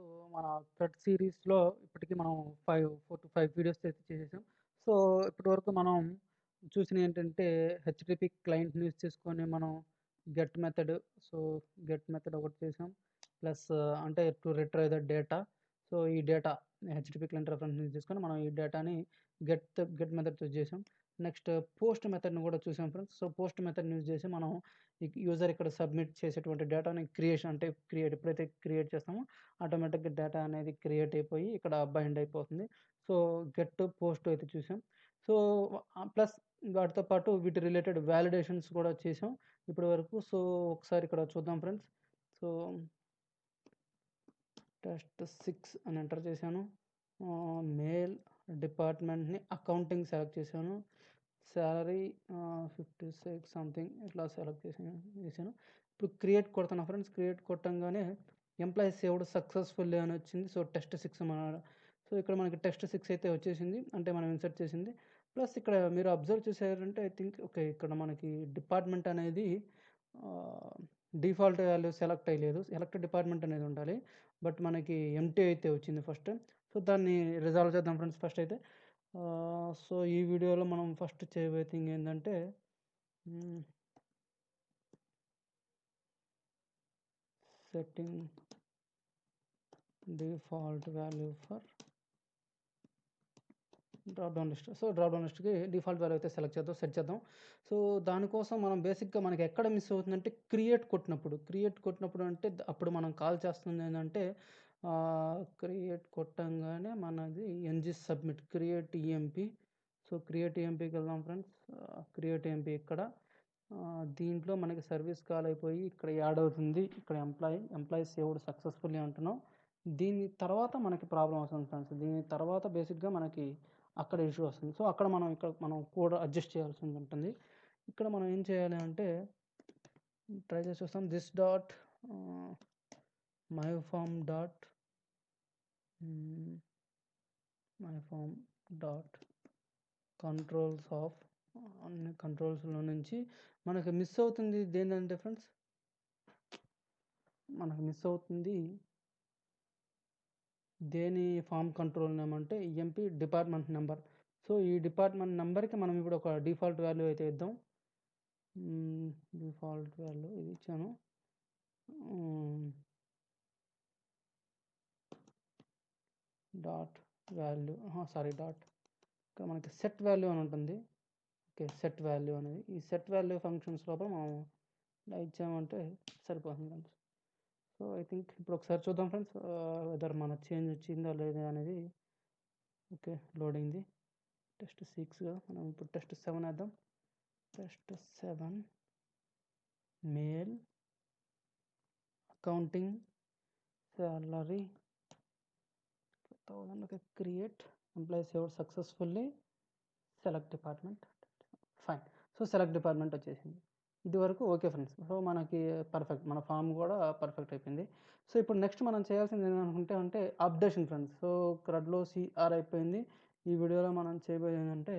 So, మన thread సిరీస్‌లో ఇప్పటికి మనం 4-5 వీడియోస్ అయితే చేసేసాం. సో, ఇప్పటివరకు మనం చూసినయేంటంటే హెచ్‌టిటిపి క్లయింట్‌ని యూజ్ చేసుకొని మనం get method so, get method ఒకటి చేసాం. ప్లస్ అంటే to retrieve the data. So, ఈ డేటా హెచ్‌టిటిపి క్లయింట్ రెఫరెన్స్‌ని యూజ్ చేసుకొని మనం ఈ డేటాని గెట్ మెథడ్‌తో చేసాం. నెక్స్ట్ పోస్ట్ మెథడ్‌ని కూడా చూసాం ఫ్రెండ్స్. సో, పోస్ట్ మెథడ్‌ని యూజ్ చేసి మనం యూజర్ ఇక్కడ సబ్మిట్ చేసేటువంటి డేటాని క్రియేషన్ అంటే ఎప్పుడైతే క్రియేట్ చేస్తామో ఆటోమేటిక్‌గా డేటా అనేది క్రియేట్ అయిపోయి ఇక్కడ బైండ్ అయిపోతుంది. సో, గెట్, పోస్ట్ అయితే చూసాం. సో, ప్లస్ వాటితో పాటు వీటి రిలేటెడ్ వాలిడేషన్స్ కూడా చేసాం ఇప్పటి వరకు. సో, ఒకసారి ఇక్కడ చూద్దాం ఫ్రెండ్స్. సో, టెస్ట్ 6 అని ఎంటర్ చేశాను. మెయిల్ డిపార్ట్మెంట్‌ని అకౌంటింగ్ సెలెక్ట్ చేశాను. సాలరీ 56 సంథింగ్ ఇట్లా సెలెక్ట్ చేశాను. ఇప్పుడు క్రియేట్ కొడుతున్నా ఫ్రెండ్స్. క్రియేట్ కొట్టంగానే ఎంప్లాయీ సేవ్డ్ సక్సెస్‌ఫుల్లీ అని వచ్చింది. సో, టెస్ట్ 6 సో, ఇక్కడ మనకి టెస్ట్ 6 అయితే వచ్చేసింది. అంటే మనం ఇన్సర్ట్ చేసింది. ప్లస్ ఇక్కడ మీరు అబ్జర్వ్ చేశారంటే ఐ థింక్ ఓకే. ఇక్కడ మనకి డిపార్ట్మెంట్ అనేది డిఫాల్ట్ వాల్యూ సెలెక్ట్ అయ్యలేదు. సెలెక్ట్ డిపార్ట్మెంట్ అనేది ఉండాలి. బట్ మనకి ఎంప్టీ అయితే వచ్చింది ఫస్ట్. సో, దాన్ని రిజాల్వ్ చేద్దాం ఫ్రెండ్స్ ఫస్ట్ అయితే. సో, ఈ వీడియోలో మనం ఫస్ట్ చేయబోయే థింగ్ ఏందంటే setting default value for drop down list. So, drop down లిస్ట్‌కి డిఫాల్ట్ వాల్యూ అయితే సెట్ చేద్దాం. సో, దానికోసం మనం బేసిక్‌గా మనకి ఎక్కడ మిస్ అవుతుందంటే క్రియేట్ కొట్టినప్పుడు అంటే అప్పుడు మనం కాల్ చేస్తుంది ఏందంటే క్రియేట్ కొట్టంగానే మనది NG submit create EMP. So, create ఈఎంపీకి వెళ్దాం ఫ్రెండ్స్. క్రియేట్ ఈఎంపీ ఇక్కడ దీంట్లో మనకి సర్వీస్ కాల్ అయిపోయి ఇక్కడ యాడ్ అవుతుంది. ఇక్కడ ఎంప్లాయీ సేవ్డ్ సక్సెస్‌ఫుల్లీ అంటున్నాం. దీని తర్వాత మనకి ప్రాబ్లమ్ వస్తుంది ఫ్రెండ్స్. దీని తర్వాత బేసిక్‌గా మనకి అక్కడ ఇష్యూ వస్తుంది. సో, అక్కడ మనం కోడ్ అడ్జస్ట్ చేయాల్సి ఉంటుంది. ఇక్కడ మనం ఏం చేయాలి అంటే ట్రై చేసి చూస్తాం. This dot myform dot myform dot controls of అన్ని కంట్రోల్స్‌లో నుంచి మనకి మిస్ అవుతుంది దేనిదంటే ఫ్రెండ్స్ మనకు మిస్ అవుతుంది దేని ఫామ్ కంట్రోల్ నేమ్ అంటే ఈఎంపీ డిపార్ట్మెంట్ నెంబర్. సో, ఈ డిపార్ట్మెంట్ నెంబర్‌కి మనం ఇప్పుడు ఒక డిఫాల్ట్ వాల్యూ అయితే ఇద్దాం. డిఫాల్ట్ వాల్యూ ఇది ఇచ్చాను. డాట్ వాల్యూ సారీ డాట్ ఇక్కడ మనకి సెట్ వాల్యూ అని ఉంటుంది. ఓకే. సెట్ వాల్యూ అనేది ఈ సెట్ వాల్యూ ఫంక్షన్స్ లోపల మనం ఇలా ఇచ్చామంటే సరిపోతుంది ఫ్రెండ్స్. సో, ఐ థింక్ ఇప్పుడు ఒకసారి చూద్దాం ఫ్రెండ్స్ వెదర్ మన చేంజ్ వచ్చిందా లేదా అనేది. ఓకే. లోడింగ్‌ది టెస్ట్ 6గా మనం ఇప్పుడు టెస్ట్ 7 వేద్దాం. Test 7 mail accounting salary 1000 okay. Create employee saved successfully select department fine. So, select department వచ్చేసింది. ఇదివరకు ఓకే ఫ్రెండ్స్. సో, మనకి పర్ఫెక్ట్ మన ఫామ్ కూడా పర్ఫెక్ట్ అయిపోయింది. సో, ఇప్పుడు నెక్స్ట్ మనం చేయాల్సింది ఏందనుకుంటే అంటే అప్డేషన్ ఫ్రెండ్స్. సో, క్రడ్‌లో సిఆర్ అయిపోయింది. ఈ వీడియోలో మనం చేయబోయేది ఏంటంటే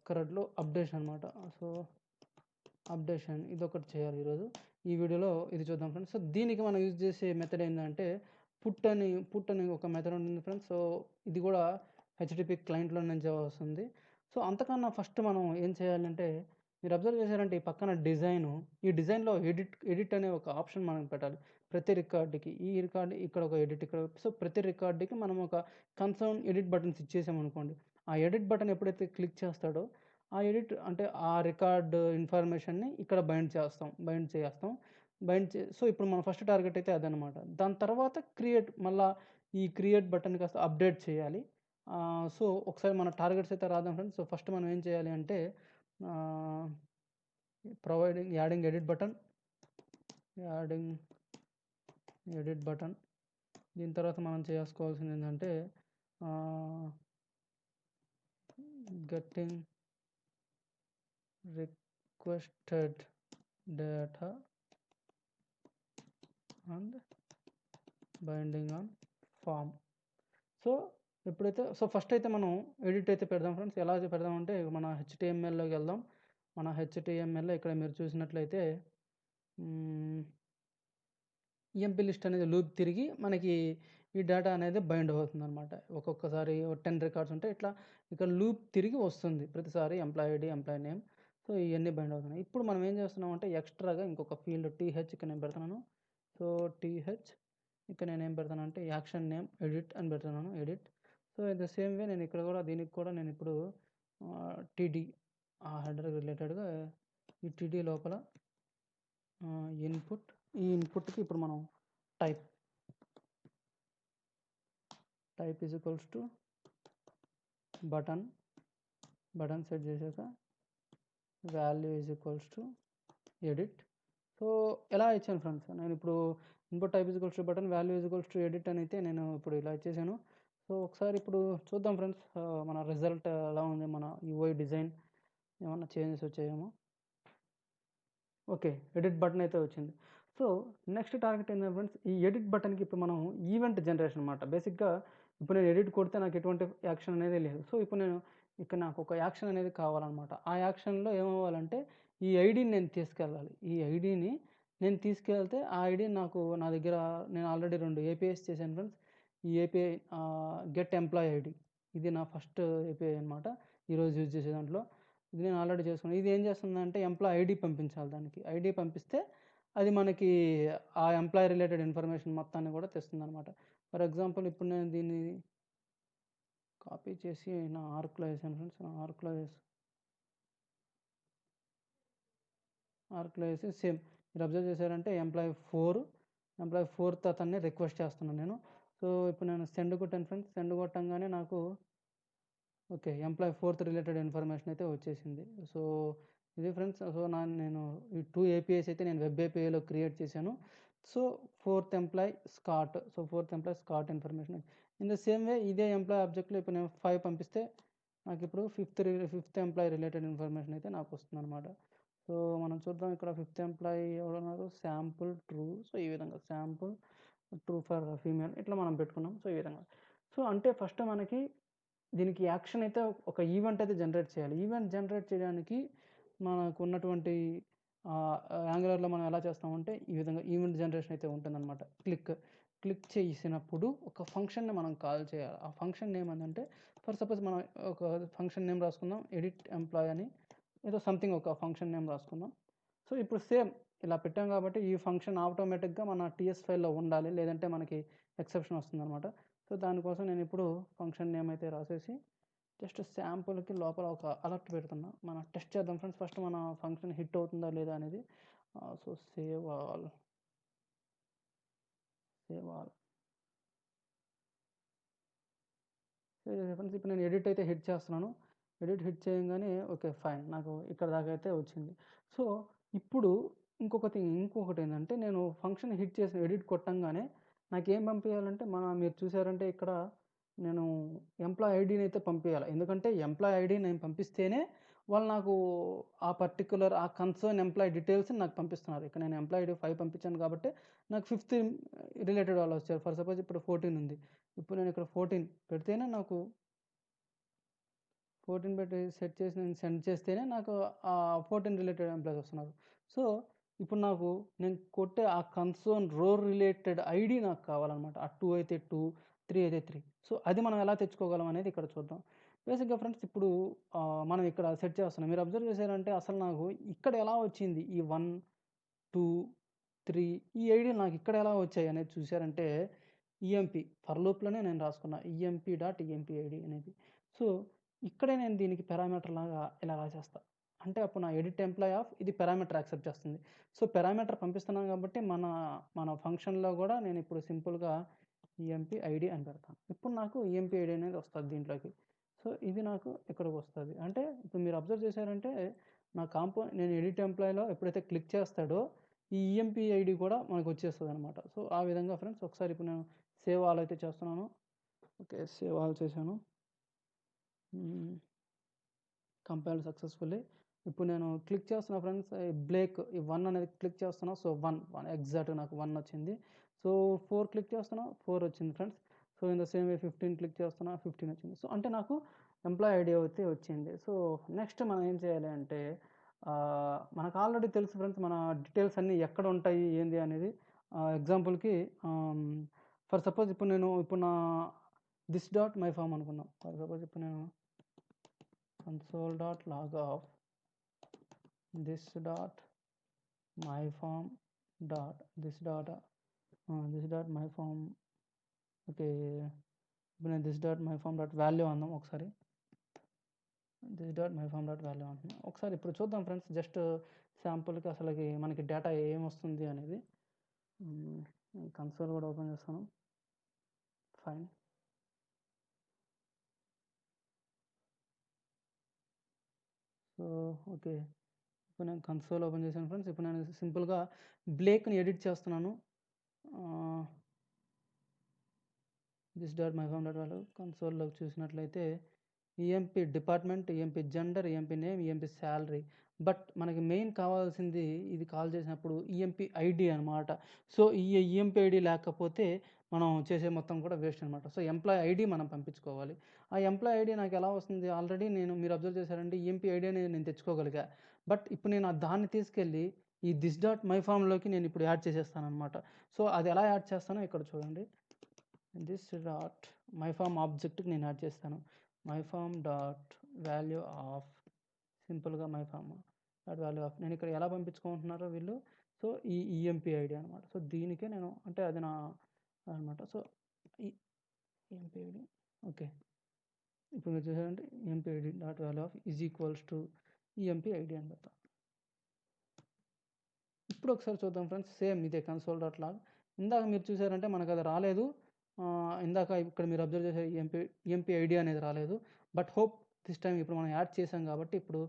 క్రడ్‌లో అప్డేషన్ అనమాట. సో, అప్డేషన్ ఇదొకటి చేయాలి ఈరోజు. ఈ వీడియోలో ఇది చూద్దాం ఫ్రెండ్స్. సో, దీనికి మనం యూజ్ చేసే మెథడ్ ఏంటంటే పుట్ అని ఒక మెథడ్ ఉంటుంది ఫ్రెండ్స్. సో, ఇది కూడా హెచ్‌టిటిపి క్లయింట్‌లో నుంచే వస్తుంది. సో, అంతకన్నా ఫస్ట్ మనం ఏం చేయాలంటే మీరు అబ్జర్వ్ చేశారంటే ఈ పక్కన ఈ డిజైన్‌లో ఎడిట్ అనే ఒక ఆప్షన్ మనం పెట్టాలి. ప్రతి రికార్డ్‌కి ఈ రికార్డ్ ఇక్కడ ఒక ఎడిట్ ఇక్కడ సో, ప్రతి రికార్డ్‌కి మనం ఒక కన్సర్న్ ఎడిట్ బటన్స్ ఇచ్చేసామనుకోండి. ఆ ఎడిట్ బటన్ ఎప్పుడైతే క్లిక్ చేస్తాడో ఆ ఎడిట్ అంటే ఆ రికార్డ్ ఇన్ఫర్మేషన్‌ని ఇక్కడ సో, ఇప్పుడు మన ఫస్ట్ టార్గెట్ అయితే అదనమాట. దాని తర్వాత ఈ క్రియేట్ బటన్ కాస్త అప్డేట్ చేయాలి. సో, ఒకసారి మన టార్గెట్స్ అయితే రాద్దాం ఫ్రెండ్స్. సో, ఫస్ట్ మనం ఏం చేయాలి అంటే ఆహ్, యాడింగ్ ఎడిట్ బటన్. దీని తర్వాత మనం చేసుకోవాల్సింది ఏంటంటే getting requested data and binding on form. So, first అయితే మనం ఎడిట్ అయితే పెడదాం ఫ్రెండ్స్. ఎలా పెడదామంటే మన హెచ్‌టిఎంఎల్‌లోకి వెళ్దాం. మన హెచ్‌టిఎంఎల్‌లో ఇక్కడ మీరు చూసినట్లయితే ఈఎంపీ లిస్ట్ అనేది లూప్ తిరిగి మనకి ఈ డేటా అనేది బైండ్ అవుతుందనమాట. ఒక్కొక్కసారి 10 రికార్డ్స్ ఉంటే ఇట్లా ఇక్కడ లూప్ తిరిగి వస్తుంది ప్రతిసారి employee ID, employee name. So, ఇయన్నీ బైండ్ అవుతున్నాయి. ఇప్పుడు మనం ఏం చేస్తున్నామంటే ఎక్స్ట్రాగా ఇంకొక ఫీల్డ్ టీహెచ్ ఇక్కడ నేను పెడుతున్నాను. సో, టీహెచ్ ఇక్కడ నేనేం పెడతానంటే యాక్షన్ నేమ్ ఎడిట్ అని పెడుతున్నాను. Edit. So, in the same way నేను ఇక్కడ కూడా దీనికి కూడా నేను ఇప్పుడు టీడీ ఆ హెడర్‌కి రిలేటెడ్‌గా ఈ టీడీ లోపల ఇన్పుట్, ఈ ఇన్పుట్‌కి ఇప్పుడు మనం type is equals to button set చేశాక value is equals to edit. So, ఎలా ఇచ్చాను ఫ్రెండ్స్, నేను ఇప్పుడు input type is equals to button, value is equals to edit అని అయితే నేను ఇప్పుడు ఇలా ఇచ్చేసాను. సో, ఒకసారి ఇప్పుడు చూద్దాం ఫ్రెండ్స్ మన రిజల్ట్ ఎలా ఉంది, మన యూఐ డిజైన్ ఏమన్నా చేంజెస్ వచ్చాయేమో. ఓకే, ఎడిట్ బటన్ అయితే వచ్చింది. సో, నెక్స్ట్ టార్గెట్ ఏంటంటే ఫ్రెండ్స్, ఈ ఎడిట్ బటన్కి ఇప్పుడు మనం ఈవెంట్ జనరేషన్ అనమాట. బేసిక్గా ఇప్పుడు నేను ఎడిట్ కొడితే నాకు ఎటువంటి యాక్షన్ అనేది లేదు. సో, ఇప్పుడు నేను ఇక్కడ నాకు ఒక యాక్షన్ అనేది కావాలన్నమాట. ఆ యాక్షన్లో ఏమవ్వాలంటే ఈ ఐడిని నేను తీసుకెళ్ళాలి. ఈ ఐడిని నేను తీసుకెళ్తే ఆ ఐడి నాకు నా దగ్గర నేను ఆల్రెడీ 2 ఏపీఐస్ చేశాను ఫ్రెండ్స్. ఈ ఏపీఐ గెట్ ఎంప్లాయీ ఐడి, ఇది నా ఫస్ట్ ఏపీఐ అనమాట ఈరోజు యూజ్ చేసే దాంట్లో. ఇది నేను ఆల్రెడీ చేసుకున్నాను. ఇది ఏం చేస్తుందంటే ఎంప్లాయీ ఐడి పంపించాలి, దానికి ఐడి పంపిస్తే అది మనకి ఆ ఎంప్లాయీ రిలేటెడ్ ఇన్ఫర్మేషన్ మొత్తాన్ని కూడా తెస్తుందనమాట. ఫర్ ఎగ్జాంపుల్ ఇప్పుడు నేను దీన్ని కాపీ చేసి నా ఆర్క్లో వేసాను ఫ్రెండ్స్. నా ఆర్క్లో వేసి సేమ్ మీరు అబ్జర్వ్ చేశారంటే ఎంప్లాయీ 4th అతన్ని రిక్వెస్ట్ చేస్తున్నాను నేను. సో, ఇప్పుడు నేను సెండ్ కొట్టాను ఫ్రెండ్స్. సెండ్ కొట్టంగానే నాకు okay employee 4th related information అయితే వచ్చేసింది. సో, ఇది ఫ్రెండ్స్. సో, నేను ఈ 2 ఏపీఐస్ అయితే నేను వెబ్ ఏపీఐలో క్రియేట్ చేశాను. So, 4th employee Scott information. In the same వే ఇదే ఎంప్లాయీ ఆబ్జెక్ట్లో ఇప్పుడు నేను 5 పంపిస్తే నాకు ఇప్పుడు 5th ఎంప్లాయీ రిలేటెడ్ ఇన్ఫర్మేషన్ అయితే నాకు వస్తుందన్నమాట. సో, మనం చూద్దాం ఇక్కడ 5th ఎంప్లాయీ ఎవరున్నారు, శాంపుల్ ట్రూ. సో, ఈ విధంగా శాంపుల్ ట్రూ ఫర్ ఫీమేల్ ఇట్లా మనం పెట్టుకున్నాం. సో, ఈ విధంగా. సో, అంటే ఫస్ట్ మనకి దీనికి యాక్షన్ అయితే ఒక ఈవెంట్ అయితే జనరేట్ చేయాలి. ఈవెంట్ జనరేట్ చేయడానికి మనకు ఉన్నటువంటి యాంగులర్లో మనం ఎలా చేస్తామంటే ఈ విధంగా ఈవెంట్ జనరేషన్ అయితే ఉంటుందన్నమాట. క్లిక్ చేసినప్పుడు ఒక ఫంక్షన్ని మనం కాల్ చేయాలి. ఆ ఫంక్షన్ నేమ్ ఏంటంటే ఫర్ సపోజ్ మనం ఒక ఫంక్షన్ నేమ్ రాసుకుందాం, ఎడిట్ ఎంప్లాయ్ అని ఏదో సంథింగ్ ఒక ఫంక్షన్ నేమ్ రాసుకుందాం. సో, ఇప్పుడు సేమ్ ఇలా పెట్టాం కాబట్టి ఈ ఫంక్షన్ ఆటోమేటిక్గా మన టీఎస్ ఫైల్లో ఉండాలి, లేదంటే మనకి ఎక్సెప్షన్ వస్తుందన్నమాట. సో, దానికోసం నేను ఇప్పుడు ఫంక్షన్ నేమ్ అయితే రాసేసి జస్ట్ శాంపుల్కి లోపల ఒక అలర్ట్ పెడుతున్నా. మనం టెస్ట్ చేద్దాం ఫ్రెండ్స్, ఫస్ట్ మన ఫంక్షన్ హిట్ అవుతుందా లేదా అనేది. So, save all friends. ఇప్పుడు నేను ఎడిట్ అయితే హిట్ చేస్తున్నాను. ఎడిట్ హిట్ చేయగానే ఓకే ఫైన్, నాకు ఇక్కడ దాకా అయితే వచ్చింది. సో, ఇప్పుడు ఇంకొకటి ఏంటంటే నేను ఫంక్షన్ హిట్ చేసిన ఎడిట్ కొట్టంగానే నాకేం పంపించాలంటే మీరు చూసారంటే ఇక్కడ నేను ఎంప్లాయీ ఐడిని అయితే పంపించాలి. ఎందుకంటే ఎంప్లాయీ ఐడి నేను పంపిస్తేనే వాళ్ళు నాకు ఆ పర్టిక్యులర్ ఆ కన్సర్న్ ఎంప్లాయీ డీటెయిల్స్ నాకు పంపిస్తున్నారు. ఇక్కడ నేను ఎంప్లాయీ ఐడి 5 పంపించాను కాబట్టి నాకు 5th రిలేటెడ్ వాళ్ళు వచ్చారు. ఫర్ సపోజ్ ఇప్పుడు 14 ఉంది. ఇప్పుడు నేను ఇక్కడ 14 పెడితేనే నాకు 14 పెట్టి సెట్ చేసి నేను సెండ్ చేస్తేనే నాకు ఆ 14 రిలేటెడ్ ఎంప్లాయీస్ వస్తున్నారు. సో, ఇప్పుడు నేను కొట్టే ఆ కన్సర్న్ రో రిలేటెడ్ ఐడి నాకు కావాలన్నమాట. ఆ 2 అయితే 2, 3 అయితే 3. సో, అది మనం ఎలా తెచ్చుకోగలం అనేది ఇక్కడ చూద్దాం. బేసిక్గా ఫ్రెండ్స్ ఇప్పుడు మనం ఇక్కడ సెట్ చేస్తున్నాం. మీరు అబ్జర్వ్ చేశారంటే అసలు నాకు ఇక్కడ ఎలా వచ్చింది ఈ 1, 2, 3 ఈ ఐడీలు నాకు ఇక్కడ ఎలా వచ్చాయి అనేది చూసారంటే ఈఎంపీ ఫర్ లూప్లోనే నేను రాసుకున్నా ఈఎంపీ ఐడి అనేది. సో, ఇక్కడే నేను దీనికి పారామీటర్ లాగా ఇలా రాసేస్తా. అంటే అప్పుడు నా ఎడిట్ ఎంప్లాయ్ ఆఫ్ ఇది పారామీటర్ యాక్సెప్ట్ చేస్తుంది. సో, పారామీటర్ పంపిస్తున్నాను కాబట్టి మన ఫంక్షన్లో కూడా నేను ఇప్పుడు సింపుల్గా ఈఎంపీ ఐడి అని పెడతాను. ఇప్పుడు నాకు ఈఎంపీ ఐడి అనేది వస్తుంది దీంట్లోకి. సో, ఇది నాకు ఇక్కడికి వస్తుంది. అంటే ఇప్పుడు మీరు అబ్జర్వ్ చేశారంటే నేను ఎడిట్ ఎంప్లాయ్లో ఎప్పుడైతే క్లిక్ చేస్తాడో ఈ ఈఎంపీ ఐడి కూడా మనకు వచ్చేస్తుంది అనమాట. సో, ఆ విధంగా ఫ్రెండ్స్ ఒకసారి ఇప్పుడు నేను సేవ్ ఆల్ అయితే చేస్తున్నాను. ఓకే, సేవ్ ఆల్ చేశాను. Compiled successfully. ఇప్పుడు నేను క్లిక్ చేస్తున్నా ఫ్రెండ్స్, బ్లేక్ ఈ 1 అనేది క్లిక్ చేస్తున్నా. సో, 1 ఎగ్జాక్ట్గా నాకు 1 వచ్చింది. సో, 4 క్లిక్ చేస్తున్నా, 4 వచ్చింది friends. So, in the same way 15 click చేస్తున్నా, 15 వచ్చింది. సో, అంటే నాకు ఎంప్లాయీ ఐడి అయితే వచ్చింది. సో, నెక్స్ట్ మనం ఏం చేయాలి అంటే మనకు ఆల్రెడీ తెలుసు ఫ్రెండ్స్ మన డీటెయిల్స్ అన్నీ ఎక్కడ ఉంటాయి ఏంది అనేది. ఎగ్జాంపుల్కి ఫర్ సపోజ్ ఇప్పుడు నా దిస్ డాట్ మై ఫామ్ అనుకుందాం. ఫర్ సపోజ్ ఇప్పుడు నేను console dot log of this dot my form dot this dot my form. Okay, ఇప్పుడు నేను this dot my form dot value అందాం ఒకసారి. This dot my form dot value అంటున్నాం ఒకసారి. ఇప్పుడు చూద్దాం ఫ్రెండ్స్, జస్ట్ శాంపుల్కి అసలుకి మనకి డేటా ఏమొస్తుంది అనేది. కన్సోల్ కూడా ఓపెన్ చేస్తాను. ఫైన్. సో ఓకే, ఇప్పుడు నేను కన్సోల్ ఓపెన్ చేశాను ఫ్రెండ్స్. ఇప్పుడు నేను సింపుల్గా బ్లేక్ని ఎడిట్ చేస్తున్నాను. This dot my form dot value కన్సోల్లోకి చూసినట్లయితే EMP department, EMP gender, EMP name, EMP salary. But మనకి మెయిన్ కావాల్సింది ఇది కాల్ చేసినప్పుడు ఈఎంపీ ఐడి అనమాట. సో ఈ ఈఎంపీ ఐడి లేకపోతే మనం చేసే మొత్తం కూడా వేస్ట్ అనమాట. సో ఎంప్లాయ్ ఐడి మనం పంపించుకోవాలి. ఆ ఎంప్లాయ్ ఐడి నాకు ఎలా వస్తుంది? ఆల్రెడీ మీరు అబ్జర్వ్ చేశారంటే ఈఎంపీ ఐడి అనేది నేను తెచ్చుకోగలిగా. బట్ ఇప్పుడు నేను దాన్ని తీసుకెళ్ళి ఈ దిస్ డాట్ మై ఫామ్లోకి నేను ఇప్పుడు యాడ్ చేసేస్తాను అనమాట. సో అది ఎలా యాడ్ చేస్తానో ఇక్కడ చూడండి. దిస్ డాట్ మై ఫామ్ ఆబ్జెక్ట్కి నేను యాడ్ చేస్తాను. My form dot value of, సింపుల్గా my form dot value of. నేను ఇక్కడ ఎలా పంపించుకుంటున్నారో వీళ్ళు, సో ఈ ఈఎంపీ ఐడి అనమాట. సో దీనికే నేను అంటే అది నా అనమాట. సో ఈ ఈఎంపీ ఐడి ఓకే. ఇప్పుడు మీరు చూసారంటే EMP ID dot value of is equals to EMP ID అని పెడతాం. ఇప్పుడు ఒకసారి చూద్దాం ఫ్రెండ్స్, సేమ్ ఇదే కన్సోల్ డాట్ లాగ్. ఇందాక మీరు చూసారంటే మనకు అది రాలేదు. ఇందాక ఇక్కడ మీరు అబ్జర్వ్ చేసే ఈఎంపీ ఐడి అనేది రాలేదు. బట్ హోప్ దిస్ టైం ఇప్పుడు మనం యాడ్ చేసాం కాబట్టి ఇప్పుడు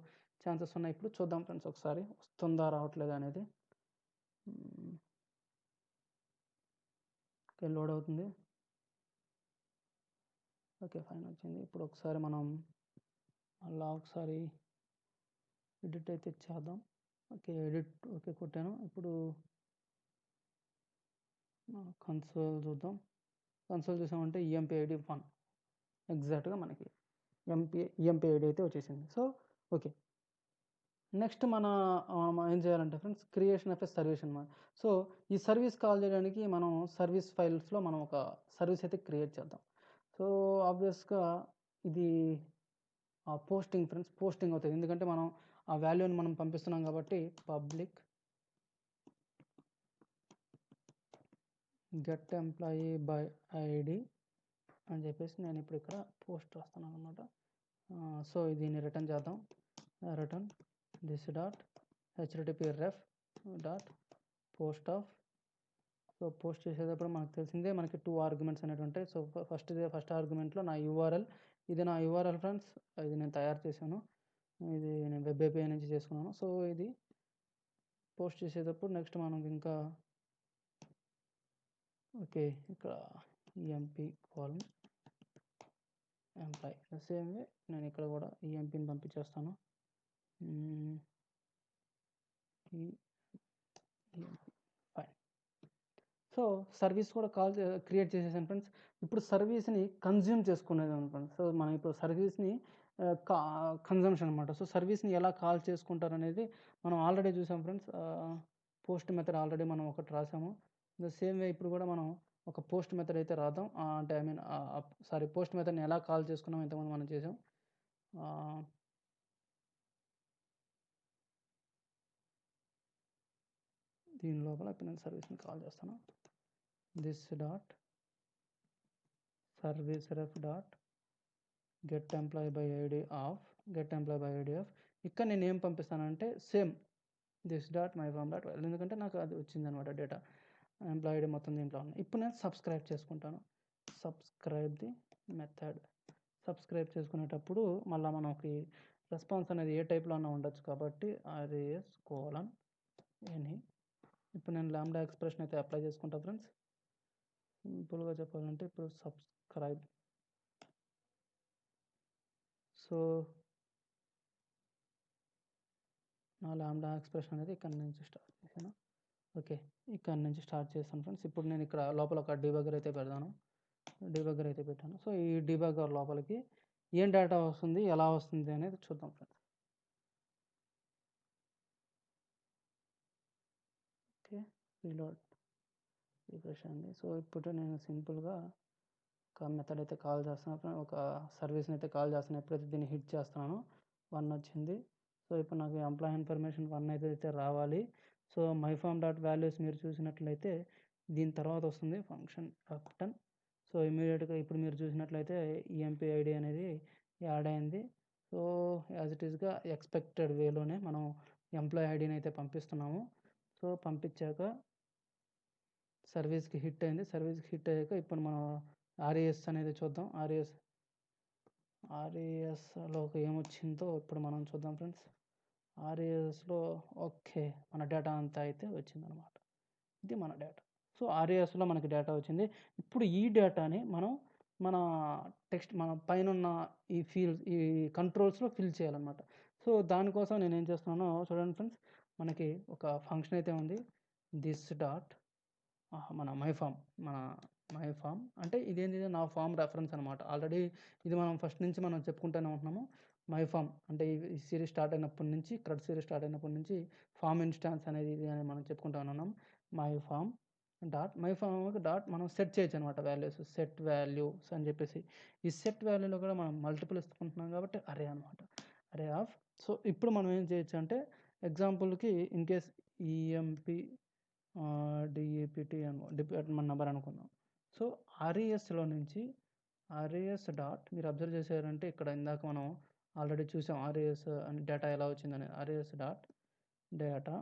ఛాన్సెస్ ఉన్నాయి. ఇప్పుడు చూద్దాం ఫ్రెండ్స్ ఒకసారి వస్తుందా రావట్లేదా అనేది. ఓకే, లోడ్ అవుతుంది. ఓకే ఫైన్, వచ్చింది. ఇప్పుడు ఒకసారి మనం అలా ఒకసారి ఎడిట్ అయితే చేద్దాం. ఓకే ఎడిట్ ఓకే కొట్టాను. ఇప్పుడు కన్సోల్ చూద్దాం. కన్సోల్ చూసామంటే ఈఎంపీ ఐడి 1 ఎగ్జాక్ట్గా మనకి ఈఎంపీ ఐడి అయితే వచ్చేసింది. సో ఓకే, నెక్స్ట్ మనం ఏం చేయాలంటే friends, creation of a service అనమాట. సో ఈ సర్వీస్ కాల్ చేయడానికి మనం సర్వీస్ ఫైల్స్లో మనం ఒక సర్వీస్ అయితే క్రియేట్ చేద్దాం. సో ఆబ్వియస్గా ఇది పోస్టింగ్ ఫ్రెండ్స్, పోస్టింగ్ అవుతుంది. ఎందుకంటే మనం ఆ వాల్యూని మనం పంపిస్తున్నాం కాబట్టి public get employee by ID అని చెప్పేసి నేను ఇప్పుడు ఇక్కడ పోస్ట్ రాస్తున్నాను అనమాట. సో దీన్ని రిటర్న్ చేద్దాం. Return this dot http ref dot post of. So post చేసేటప్పుడు మనకు తెలిసిందే మనకి 2 ఆర్గ్యుమెంట్స్ అనేవి ఉంటాయి. సో ఫస్ట్ ఆర్గ్యుమెంట్లో నా యూఆర్ఎల్, ఇది నా యూఆర్ఎల్ ఫ్రెండ్స్. ఇది నేను తయారు చేశాను, ఇది నేను వెబ్ ఏపీఐ నుంచి చేసుకున్నాను. సో ఇది పోస్ట్ చేసేటప్పుడు నెక్స్ట్ మనం ఇంకా ఓకే ఇక్కడ EMP column employee same way నేను ఇక్కడ కూడా ఈఎంపీని పంపించేస్తాను. ఫైన్. సో సర్వీస్ కూడా క్రియేట్ చేసేసాను ఫ్రెండ్స్. ఇప్పుడు సర్వీస్ని కన్జ్యూమ్ చేసుకునేది అనుకోండి. సో మనం ఇప్పుడు సర్వీస్ని కన్జంప్షన్ అనమాట. సో సర్వీస్ని ఎలా కాల్ చేసుకుంటారు అనేది మనం ఆల్రెడీ చూసాం ఫ్రెండ్స్. పోస్ట్ మెథడ్ ఆల్రెడీ మనం ఒకటి రాసాము. ద సేమ్ వే ఇప్పుడు కూడా మనం ఒక పోస్ట్ మెథడ్ అయితే రాద్దాం. అంటే ఐ మీన్ పోస్ట్ మెథడ్ని ఎలా కాల్ చేసుకున్నాం ఇంతకుముందు మనం చేసాం. దీని లోపల ఇప్పుడు నేను సర్వీస్ని కాల్ చేస్తాను. This dot service ref dot get employee by ID of ఇక్కడ నేను ఏం పంపిస్తానంటే same this dot my form dot, ఎందుకంటే నాకు అది వచ్చిందనమాట డేటా. ఎంప్లాయీ ఐడి మొత్తం దీంట్లో ఉన్నాయి. ఇప్పుడు నేను సబ్స్క్రైబ్ చేసుకుంటాను. Subscribe the method. సబ్స్క్రైబ్ చేసుకునేటప్పుడు మళ్ళీ మనకి రెస్పాన్స్ అనేది ఏ టైప్లో అన్నా ఉండొచ్చు కాబట్టి అరేస్ కోలన్ ఎనీ. ఇప్పుడు నేను లాంబ్డా ఎక్స్ప్రెషన్ అయితే అప్లై చేసుకుంటా ఫ్రెండ్స్. సింపుల్గా చెప్పాలంటే ఇప్పుడు సబ్స్క్రైబ్. సో నా లాంబ్డా ఎక్స్ప్రెషన్ అనేది ఇక్కడ నుంచి స్టార్ట్ చేశాను. ఓకే, ఇక్కడ నుంచి స్టార్ట్ చేస్తాను ఫ్రెండ్స్. ఇప్పుడు నేను ఇక్కడ లోపల ఒక డీబగ్గర్ అయితే పెట్టాను. సో ఈ డీబగ్గర్ లోపలికి ఏం డేటా వస్తుంది, ఎలా వస్తుంది అనేది చూద్దాం ఫ్రెండ్స్. Okay reload. రిఫ్రెష్ అండి. సో ఇప్పుడు నేను సింపుల్గా ఒక మెథడ్ అయితే కాల్ చేస్తున్నాను, ఒక సర్వీస్ని అయితే కాల్ చేస్తున్నాను. ఎప్పుడైతే దీన్ని హిట్ చేస్తున్నానో 1 వచ్చింది. సో ఇప్పుడు నాకు ఎంప్లాయీ ఇన్ఫర్మేషన్ 1 అయితే రావాలి. So my form dot values మీరు చూసినట్లయితే దీని తర్వాత వస్తుంది ఫంక్షన్ రిటర్న్. సో ఇమీడియట్గా ఇప్పుడు మీరు చూసినట్లయితే ఈఎంపీ ఐడి అనేది యాడ్ అయింది. సో యాజ్ ఇట్ ఈస్గా ఎక్స్పెక్టెడ్ వేలోనే మనం ఎంప్లాయీ ఐడిని అయితే పంపిస్తున్నాము. సో పంపించాక సర్వీస్కి హిట్ అయింది. సర్వీస్కి హిట్ అయ్యాక ఇప్పుడు మనం ఆర్ఏఎస్ అనేది చూద్దాం. ఆర్ఏఎస్లో ఏమొచ్చిందో ఇప్పుడు మనం చూద్దాం ఫ్రెండ్స్. ఆర్ఏఎస్లో ఓకే, మన డేటా అంతా అయితే వచ్చిందనమాట. ఇది మన డేటా. సో ఆర్ఏఎస్లో మనకి డేటా వచ్చింది. ఇప్పుడు ఈ డేటాని మనం మన మన పైన ఈ కంట్రోల్స్లో ఫిల్ చేయాలన్నమాట. సో దానికోసం నేను ఏం చేస్తున్నానో చూడండి ఫ్రెండ్స్. మనకి ఒక ఫంక్షన్ అయితే ఉంది, దిస్ డాట్ మన మై ఫామ్ అంటే ఇదేంటి, నా ఫామ్ రెఫరెన్స్ అనమాట. ఆల్రెడీ ఇది మనం ఫస్ట్ నుంచి మనం చెప్పుకుంటూనే ఉంటున్నాము. మై ఫామ్ అంటే ఈ సిరీస్ స్టార్ట్ అయినప్పటి నుంచి, క్రడ్ సిరీస్ స్టార్ట్ అయినప్పటి నుంచి ఫామ్ ఇన్స్టాన్స్ అనేది ఇది అని మనం చెప్పుకుంటూ ఉన్నాం. మై ఫామ్ డాట్ మనం సెట్ చేయొచ్చు అనమాట వాల్యూస్, సెట్ వాల్యూస్ అని చెప్పేసి. ఈ సెట్ వాల్యూలో కూడా మనం మల్టిపుల్ ఇస్తుకుంటున్నాం కాబట్టి అరే అనమాట, అరే ఆఫ్. సో ఇప్పుడు మనం ఏం చేయొచ్చు అంటే ఎగ్జాంపుల్కి in case EMP DEPT department number అనుకుందాం. సో ఆర్ఈఎస్లో నుంచి ఆర్ఈఎస్ డాట్ మీరు అబ్జర్వ్ చేశారంటే ఇక్కడ ఇందాక మనం ఆల్రెడీ చూసాం ఆర్ఈఎస్ అని డేటా ఎలా వచ్చిందని. RES dot data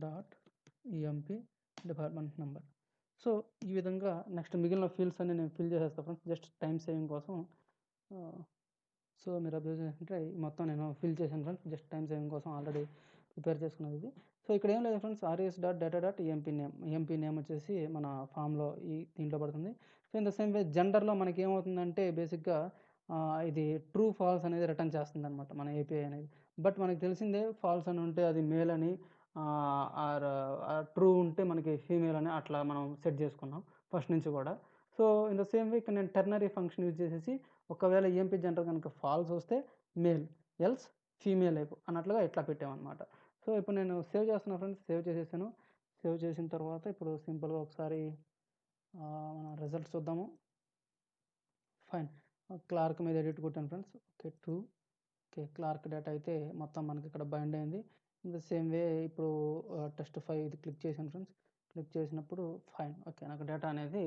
dot EMP department number. So ఈ విధంగా నెక్స్ట్ మిగిలిన ఫీల్డ్స్ అన్ని నేను ఫిల్ చేసేస్తాను ఫ్రెండ్స్, జస్ట్ టైం సేవింగ్ కోసం. సో మీరు అబ్జర్వ్ చేస్తుంటే మొత్తం నేను ఫిల్ చేశాను ఫ్రెండ్స్, జస్ట్ టైం సేవింగ్ కోసం ఆల్రెడీ ప్రిపేర్ చేసుకున్నది ఇది. సో ఇక్కడ ఏం లేదు friends, RES dot data dot EMP name వచ్చేసి మన ఫామ్లో దీంట్లో పడుతుంది. So in the same way జెండర్లో మనకి ఏమవుతుందంటే బేసిక్గా ఇది ట్రూ ఫాల్స్ అనేది రిటర్న్ చేస్తుంది అనమాట మన ఏపీఐ అనేది. బట్ మనకి తెలిసిందే ఫాల్స్ అని ఉంటే అది మేల్ అని, ఆర్ ట్రూ ఉంటే మనకి ఫీమేల్ అని అట్లా మనం సెట్ చేసుకున్నాం ఫస్ట్ నుంచి కూడా. సో ఇన్ ద సేమ్ వే ఇక్కడ నేను టెర్నరీ ఫంక్షన్ యూజ్ చేసేసి ఒకవేళ ఈఎంపీ జెండర్ కనుక ఫాల్స్ వస్తే మేల్, ఎల్స్ ఫీమేల్ అన్నట్లుగా ఇట్లా పెట్టామన్నమాట. సో ఇప్పుడు నేను సేవ్ చేస్తున్నా ఫ్రెండ్స్, సేవ్ చేసేసాను. సేవ్ చేసిన తర్వాత ఇప్పుడు సింపుల్గా ఒకసారి మన రిజల్ట్స్ చూద్దాము. ఫైన్, క్లార్క్ మీద ఎడిట్ కొట్టాను ఫ్రెండ్స్. ఓకే క్లార్క్ డేటా అయితే మొత్తం మనకి ఇక్కడ బైండ్ అయింది. ఇన్ ద సేమ్ వే ఇప్పుడు టెస్ట్ 5 ఇది క్లిక్ చేశాను ఫ్రెండ్స్. క్లిక్ చేసినప్పుడు ఫైన్, ఓకే నాకు డేటా అనేది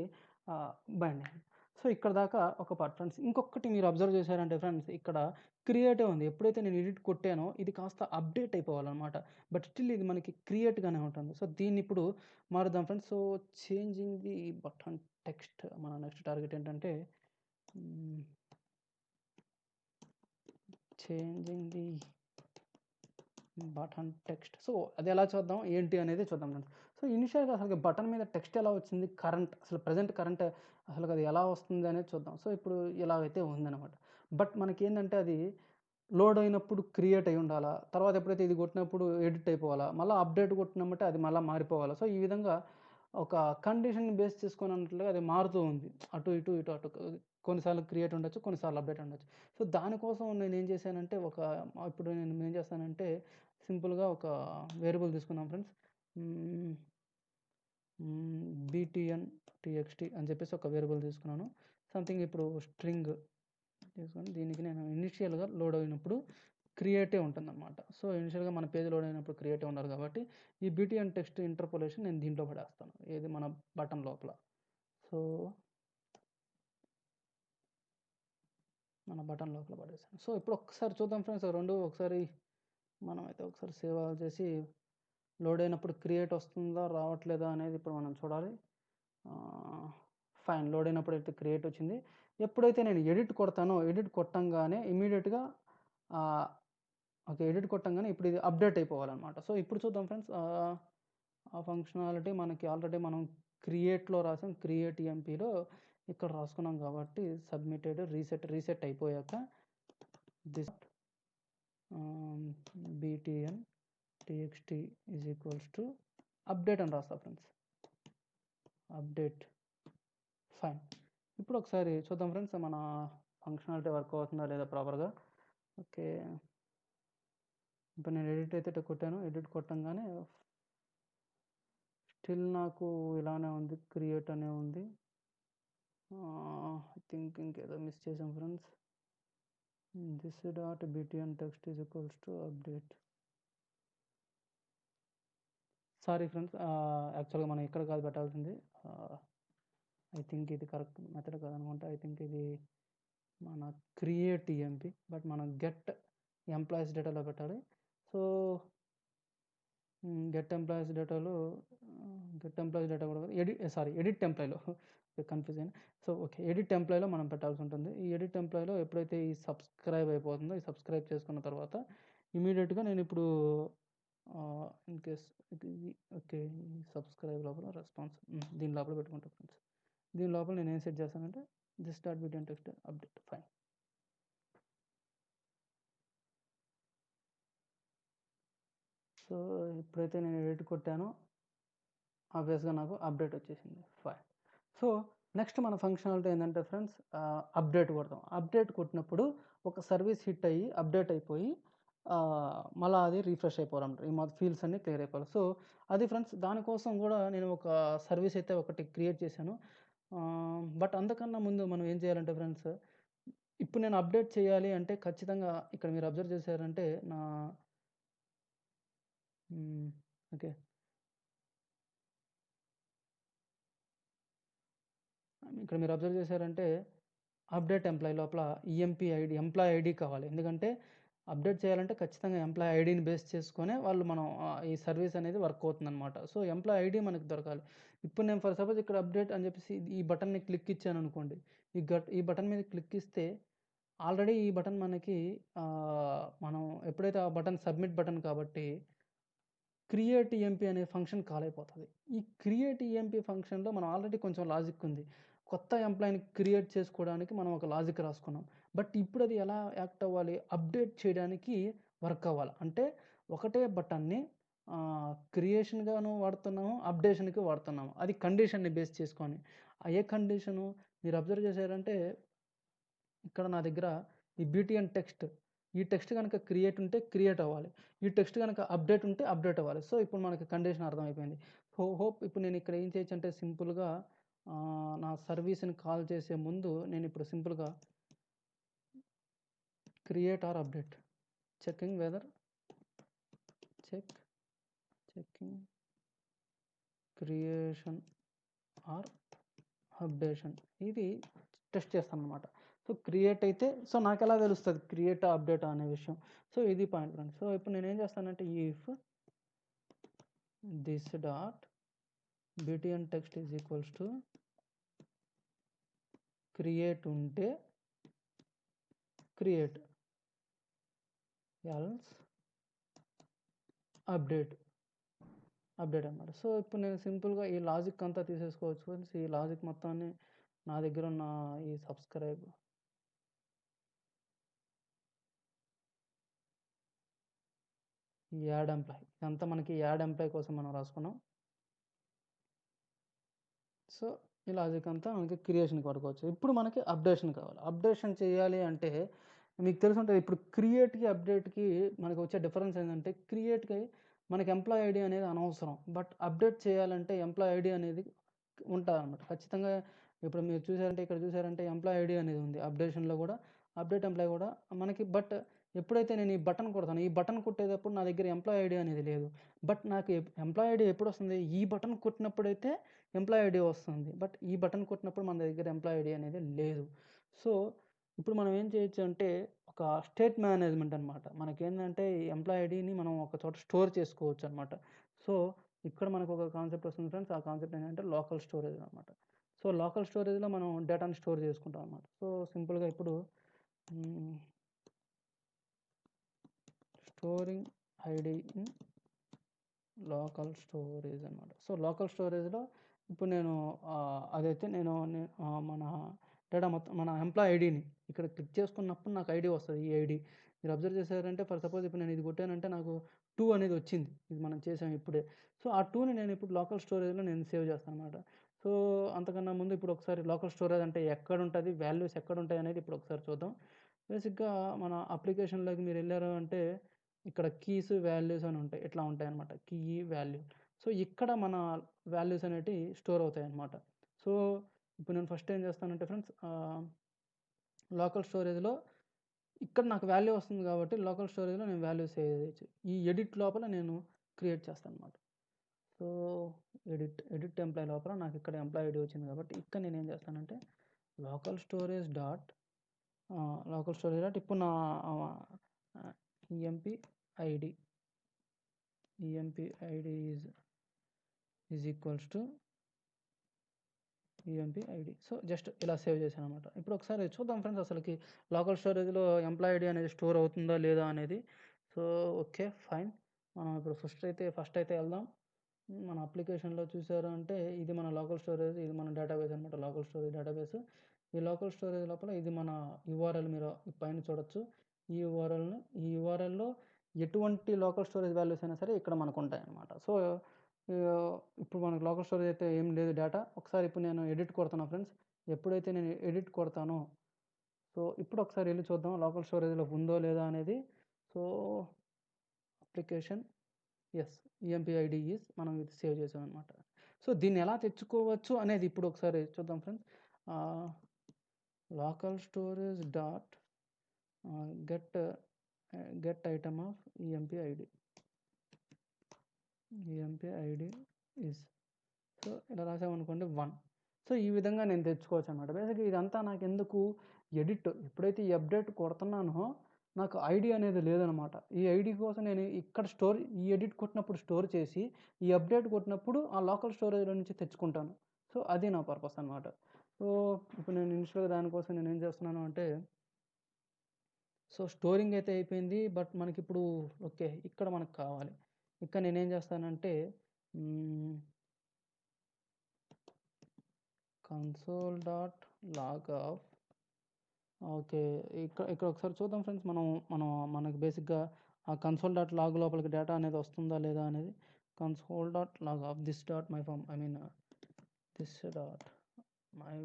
బైండ్ అయింది. సో ఇక్కడ దాకా ఒక పార్ట్ ఫ్రెండ్స్. ఇంకొకటి మీరు అబ్జర్వ్ చేశారంటే ఫ్రెండ్స్, ఇక్కడ క్రియేటే ఉంది. ఎప్పుడైతే నేను ఎడిట్ కొట్టానో ఇది కాస్త అప్డేట్ అయిపోవాలన్నమాట. బట్ స్టిల్ ఇది మనకి క్రియేట్గానే ఉంటుంది. సో దీన్ని ఇప్పుడు మారుద్దాం friends. So changing the button text, మన నెక్స్ట్ టార్గెట్ ఏంటంటే changing the button text. So అది ఎలా చూద్దాం ఏంటి అనేది చూద్దాం ఫ్రెండ్స్. సో ఇనిషియల్గా అసలు బటన్ మీద టెక్స్ట్ ఎలా వచ్చింది, అసలు ప్రజెంట్ కరెంట్ అసలు అది ఎలా వస్తుంది అనేది చూద్దాం. సో ఇప్పుడు ఇలాగైతే ఉందన్నమాట. బట్ మనకి ఏంటంటే అది లోడ్ అయినప్పుడు క్రియేట్ అయి ఉండాలా, తర్వాత ఎప్పుడైతే ఇది కొట్టినప్పుడు ఎడిట్ అయిపోవాలా, మళ్ళీ అప్డేట్ కొట్టినమంటే అది మళ్ళీ మారిపోవాలా. సో ఈ విధంగా ఒక కండిషన్ బేస్ చేసుకొని అన్నట్లుగా అది మారుతూ ఉంది, అటు ఇటు ఇటు అటు. కొన్నిసార్లు క్రియేట్ ఉండొచ్చు, కొన్నిసార్లు అప్డేట్ ఉండొచ్చు. సో దానికోసం నేను ఏం చేశానంటే ఇప్పుడు నేను ఏం చేస్తానంటే సింపుల్గా ఒక వేరియబుల్ తీసుకున్నాం ఫ్రెండ్స్. బీటీఎన్ టీఎక్స్టీ అని చెప్పేసి ఒక వేరియబుల్ తీసుకున్నాను. సంథింగ్ ఇప్పుడు స్ట్రింగ్ తీసుకొని దీనికి నేను ఇనిషియల్గా లోడ్ అయినప్పుడు క్రియేటే ఉంటుందన్నమాట. సో ఇనిషియల్గా మన పేజ్ లోడ్ అయినప్పుడు క్రియేటే ఉండాలి కాబట్టి ఈ బీటీఎన్ టెక్స్ట్ ఇంటర్పోలేషన్ నేను దీంట్లో పడేస్తాను, ఏది మన బటన్ లోపల. సో మన బటన్ లోపల పడేసాను. సో ఇప్పుడు ఒకసారి చూద్దాం ఫ్రెండ్స్, రెండు ఒకసారి మనమైతే ఒకసారి సేవ్ చేసి లోడ్ అయినప్పుడు క్రియేట్ వస్తుందా రావట్లేదా అనేది ఇప్పుడు మనం చూడాలి. ఫైన్, లోడ్ అయినప్పుడు అయితే క్రియేట్ వచ్చింది. ఎప్పుడైతే నేను ఎడిట్ కొడతానో ఎడిట్ కొట్టంగానే ఇమీడియట్గా ఓకే ఎడిట్ కొట్టంగానే ఇప్పుడు ఇది అప్డేట్ అయిపోవాలన్నమాట. సో ఇప్పుడు చూద్దాం ఫ్రెండ్స్, ఆ ఫంక్షనాలిటీ మనకి ఆల్రెడీ మనం క్రియేట్లో రాసాం, క్రియేట్ ఎంపీలో ఇక్కడ రాసుకున్నాం కాబట్టి సబ్మిటెడ్ రీసెట్ అయిపోయాక this BTN TXT is equals to update అని రాస్తా ఫ్రెండ్స్. Update, fine. ఇప్పుడు ఒకసారి చూద్దాం ఫ్రెండ్స్ మన ఫంక్షనాలిటీ వర్క్ అవుతుందా లేదా ప్రాపర్గా. ఓకే ఇప్పుడు నేను ఎడిట్ అయితే కొట్టాను, ఎడిట్ కొట్టంగానే స్టిల్ నాకు ఇలానే ఉంది, క్రియేట్ అనే ఉంది. ఐ థింక్ ఇంకేదో మిస్ చేసాం friends. This dot btn text is equals to update. Sorry friends, యాక్చువల్గా మనం ఇక్కడ కాదు పెట్టాల్సింది. ఐ థింక్ ఇది కరెక్ట్ మెథడ్ కాదనుకుంటా. ఐ థింక్ ఇది మన క్రియేట్ ఈఎంపీ, బట్ మనం గెట్ ఎంప్లాయీస్ డేటాలో పెట్టాలి. సో గెట్ ఎంప్లాయీస్ డేటాలో కూడా ఎడిట్ ఎంప్లాయీలో కన్ఫ్యూజ్ అయిన. సో ఓకే, ఎడిట్ ఎంప్లాయీలో మనం పెట్టాల్సి ఉంటుంది. ఈ ఎడిట్ ఎంప్లాయీలో ఎప్పుడైతే ఈ సబ్స్క్రైబ్ అయిపోతుందో, ఈ సబ్స్క్రైబ్ చేసుకున్న తర్వాత ఇమీడియట్గా నేను ఇప్పుడు ఇన్ కేస్ ఇది ఓకే, ఈ సబ్స్క్రైబ్ లోపల రెస్పాన్స్ దీని లోపల పెట్టుకుంటాను ఫ్రెండ్స్. దీని లోపల నేను ఏం సెట్ చేస్తానంటే this dot btn text update. Fine. So ఎప్పుడైతే నేను ఎడిట్ కొట్టానో ఆబ్వియస్గా నాకు అప్డేట్ వచ్చేసింది. ఫైన్. సో నెక్స్ట్ మన ఫంక్షనాలిటీ ఏంటంటే ఫ్రెండ్స్, అప్డేట్ కొడతాం. అప్డేట్ కొట్టినప్పుడు ఒక సర్వీస్ హిట్ అయ్యి అప్డేట్ అయిపోయి మళ్ళీ అది రీఫ్రెష్ అయిపోవాలన్నమాట. ఈ మా ఫీల్డ్స్ అన్నీ క్లియర్ అయిపోవాలి. సో అది ఫ్రెండ్స్, దానికోసం కూడా నేను ఒక సర్వీస్ అయితే ఒకటి క్రియేట్ చేశాను. బట్ అంతకన్నా ముందు మనం ఏం చేయాలంటే ఫ్రెండ్స్, ఇప్పుడు నేను అప్డేట్ చేయాలి అంటే ఖచ్చితంగా ఇక్కడ మీరు అబ్జర్వ్ చేశారంటే నా ఓకే, ఇక్కడ మీరు అబ్జర్వ్ చేశారంటే అప్డేట్ ఎంప్లాయీ లోపల ఎంప్లాయీ ఐడి కావాలి. ఎందుకంటే అప్డేట్ చేయాలంటే ఖచ్చితంగా ఎంప్లాయీ ఐడిని బేస్ చేసుకొని వాళ్ళు మనం ఈ సర్వీస్ అనేది వర్క్ అవుతుందన్నమాట. సో ఎంప్లాయీ ఐడి మనకి దొరకాలి. ఇప్పుడు నేను ఫర్ సపోజ్ ఇక్కడ అప్డేట్ అని చెప్పేసి ఈ బటన్ని క్లిక్ ఇచ్చాను అనుకోండి. ఈ బటన్ మీద క్లిక్ ఇస్తే ఆల్రెడీ ఈ బటన్ మనకి మనం ఎప్పుడైతే ఆ బటన్ సబ్మిట్ బటన్ కాబట్టి క్రియేట్ ఈఎంపీ అనే ఫంక్షన్ కాల్ అయిపోతుంది. ఈ క్రియేట్ ఈఎంపీ ఫంక్షన్లో మనం ఆల్రెడీ కొంచెం లాజిక్ ఉంది. కొత్త ఎంప్లాయీని క్రియేట్ చేసుకోవడానికి మనం ఒక లాజిక్ రాసుకున్నాం. బట్ ఇప్పుడు అది ఎలా యాక్ట్ అవ్వాలి, అప్డేట్ చేయడానికి వర్క్ అవ్వాలి. అంటే ఒకటే బటన్ని క్రియేషన్గాను వాడుతున్నాము, అప్డేషన్కి వాడుతున్నాము. అది కండిషన్ని బేస్ చేసుకొని. ఏ కండిషను మీరు అబ్జర్వ్ చేశారంటే ఇక్కడ నా దగ్గర ఈ btn టెక్స్ట్, ఈ టెక్స్ట్ కనుక క్రియేట్ ఉంటే క్రియేట్ అవ్వాలి, ఈ టెక్స్ట్ కనుక అప్డేట్ ఉంటే అప్డేట్ అవ్వాలి. సో ఇప్పుడు మనకి కండిషన్ అర్థమైపోయింది. హోప్ ఇప్పుడు నేను ఇక్కడ ఏం చేయొచ్చు అంటే సింపుల్గా నా సర్వీస్ని కాల్ చేసే ముందు నేను ఇప్పుడు సింపుల్గా create or update, checking whether checking creation or updation, ఇది టెస్ట్ చేస్తాను అనమాట. సో క్రియేట్ అయితే సో నాకు ఎలా తెలుస్తుంది క్రియేట్ అప్డేట్ అనే విషయం. సో ఇది పాయింట్ ఫ్రెండ్స్. సో ఇప్పుడు నేను ఏం చేస్తానంటే if this dot btn text is equals to create ఉంటే క్రియేట్, ఎల్స్ అప్డేట్ అన్నమాట. సో ఇప్పుడు నేను సింపుల్గా ఈ లాజిక్ అంతా తీసేసుకోవచ్చు ఫ్రెండ్స్. ఈ లాజిక్ మొత్తాన్ని నా దగ్గర ఉన్న ఈ సబ్స్క్రైబ్ యాడ్ ఎంప్లాయీ, ఇదంతా మనకి యాడ్ ఎంప్లాయీ కోసం మనం రాసుకున్నాం. సో ఈ లాజిక్ అంతా మనకి క్రియేషన్కి వాడుకోవచ్చు. ఇప్పుడు మనకి అప్డేషన్ కావాలి. అప్డేషన్ చేయాలి అంటే మీకు తెలిసి ఉంటుంది, ఇప్పుడు క్రియేట్కి అప్డేట్కి మనకి వచ్చే డిఫరెన్స్ ఏంటంటే క్రియేట్కి మనకి ఎంప్లాయీ ఐడి అనేది అనవసరం, బట్ అప్డేట్ చేయాలంటే ఎంప్లాయీ ఐడి అనేది ఉంటుంది అనమాట ఖచ్చితంగా. ఇప్పుడు మీరు చూసారంటే ఇక్కడ చూసారంటే ఎంప్లాయీ ఐడి అనేది ఉంది అప్డేషన్లో కూడా, అప్డేట్ ఎంప్లాయీ కూడా మనకి. బట్ ఎప్పుడైతే నేను ఈ బటన్ కొడతాను, ఈ బటన్ కొట్టేటప్పుడు నా దగ్గర ఎంప్లాయీ ఐడి అనేది లేదు. బట్ నాకు ఎంప్లాయీ ఐడి ఎప్పుడు వస్తుంది, ఈ బటన్ కొట్టినప్పుడైతే ఎంప్లాయీ ఐడి వస్తుంది. బట్ ఈ బటన్ కొట్టినప్పుడు మన దగ్గర ఎంప్లాయీ ఐడి అనేది లేదు. సో ఇప్పుడు మనం ఏం చేయొచ్చు అంటే ఒక స్టేట్ మేనేజ్మెంట్ అనమాట. మనకేంటంటే ఈ ఎంప్లాయీ ఐడిని మనం ఒక చోట స్టోర్ చేసుకోవచ్చు అనమాట. సో ఇక్కడ మనకు ఒక కాన్సెప్ట్ వస్తుంది ఫ్రెండ్స్. ఆ కాన్సెప్ట్ ఏంటంటే లోకల్ స్టోరేజ్ అనమాట. సో లోకల్ స్టోరేజ్లో మనం డేటాని స్టోర్ చేసుకుంటాం అనమాట. సో సింపుల్గా ఇప్పుడు storing ID in local storage అనమాట. సో లోకల్ స్టోరేజ్లో ఇప్పుడు నేను అదైతే నేను మన డేటా మొత్తం మన ఎంప్లాయీ ఐడిని ఇక్కడ క్లిక్ చేసుకున్నప్పుడు నాకు ఐడి వస్తుంది. ఈ ఐడి మీరు అబ్జర్వ్ చేశారంటే ఫర్ సపోజ్ ఇప్పుడు నేను ఇది కొట్టానంటే నాకు 2 అనేది వచ్చింది. ఇది మనం చేసాం ఇప్పుడే. సో ఆ 2ని నేను ఇప్పుడు లోకల్ స్టోరేజ్లో నేను సేవ్ చేస్తాను అనమాట. సో అంతకన్నా ముందు ఇప్పుడు ఒకసారి లోకల్ స్టోరేజ్ అంటే ఎక్కడ ఉంటుంది, వాల్యూస్ ఎక్కడ ఉంటాయి అనేది ఇప్పుడు ఒకసారి చూద్దాం. బేసిక్గా మన అప్లికేషన్లోకి మీరు వెళ్ళారు అంటే ఇక్కడ కీస్ వాల్యూస్ అని ఉంటాయి, ఇట్లా ఉంటాయి అనమాట. Key value. సో ఇక్కడ మన వాల్యూస్ అనేటివి స్టోర్ అవుతాయి అన్నమాట. సో ఇప్పుడు నేను ఫస్ట్ ఏం చేస్తానంటే ఫ్రెండ్స్, లోకల్ స్టోరేజ్లో ఇక్కడ నాకు వాల్యూ వస్తుంది కాబట్టి లోకల్ స్టోరేజ్లో నేను వాల్యూ సేవ్ చేయొచ్చు. ఈ ఎడిట్ లోపల నేను క్రియేట్ చేస్తాను అనమాట. సో ఎడిట్ ఎంప్లాయ్ లోపల నాకు ఇక్కడ ఎంప్లాయ్ ఐడి వచ్చింది కాబట్టి ఇక్కడ నేను ఏం చేస్తానంటే లోకల్ స్టోరేజ్ డాట్ ఇప్పుడు నా EMP ID is equals to EMP ID. So just ఇలా సేవ్ చేశాను అనమాట. ఇప్పుడు ఒకసారి చూద్దాం ఫ్రెండ్స్, అసలుకి లోకల్ స్టోరేజ్లో ఎంప్లాయ్ ఐడి అనేది స్టోర్ అవుతుందా లేదా అనేది. సో ఓకే ఫైన్, మనం ఇప్పుడు ఫస్ట్ అయితే వెళ్దాం. మన అప్లికేషన్లో చూసారు అంటే ఇది మన లోకల్ స్టోరేజ్, ఇది మన డేటాబేస్ అనమాట. Local storage database. ఈ లోకల్ స్టోరేజ్ లోపల ఇది మన యూఆర్ఎల్ మీరు పైన చూడొచ్చు. ఈ యూఆర్ఎల్లో ఎటువంటి లోకల్ స్టోరేజ్ వాల్యూస్ అయినా సరే ఇక్కడ మనకు ఉంటాయి అన్నమాట. సో ఇప్పుడు మనకు లోకల్ స్టోరేజ్ అయితే ఏం లేదు డేటా. ఒకసారి ఇప్పుడు నేను ఎడిట్ కొడతాను ఫ్రెండ్స్. ఎప్పుడైతే నేను ఎడిట్ కొడతానో సో ఇప్పుడు ఒకసారి వెళ్ళి చూద్దాం లోకల్ స్టోరేజ్లో ఉందో లేదా అనేది. So application's EMP ID is మనం ఇది సేవ్ చేసాం అనమాట. సో దీన్ని ఎలా తెచ్చుకోవచ్చు అనేది ఇప్పుడు ఒకసారి చూద్దాం friends. Local storage dot get item of EMP ID is, so ఇలా రాసామనుకోండి 1. సో ఈ విధంగా నేను తెచ్చుకోవచ్చు అనమాట. బేసిక్గా ఇదంతా నాకు ఎందుకు, ఎప్పుడైతే ఈ అప్డేట్ కొడుతున్నానో నాకు ఐడి అనేది లేదనమాట. ఈ ఐడి కోసం నేను ఇక్కడ ఈ ఎడిట్ కొట్టినప్పుడు స్టోర్ చేసి ఈ అప్డేట్ కొట్టినప్పుడు ఆ లోకల్ స్టోరేజ్లో నుంచి తెచ్చుకుంటాను. సో అది నా పర్పస్ అనమాట. సో ఇప్పుడు నేను ఇనిషియల్గా దానికోసం నేను ఏం చేస్తున్నాను అంటే, సో స్టోరింగ్ అయితే అయిపోయింది. బట్ మనకి ఇప్పుడు ఓకే ఇక్కడ మనకు కావాలి. ఇక్కడ నేనేం చేస్తానంటే console.log ఓకే, ఇక్కడ ఒకసారి చూద్దాం ఫ్రెండ్స్. మనకు బేసిక్గా ఆ console.log లోపలికి డేటా అనేది వస్తుందా లేదా అనేది. console.log of this dot my form, this dot my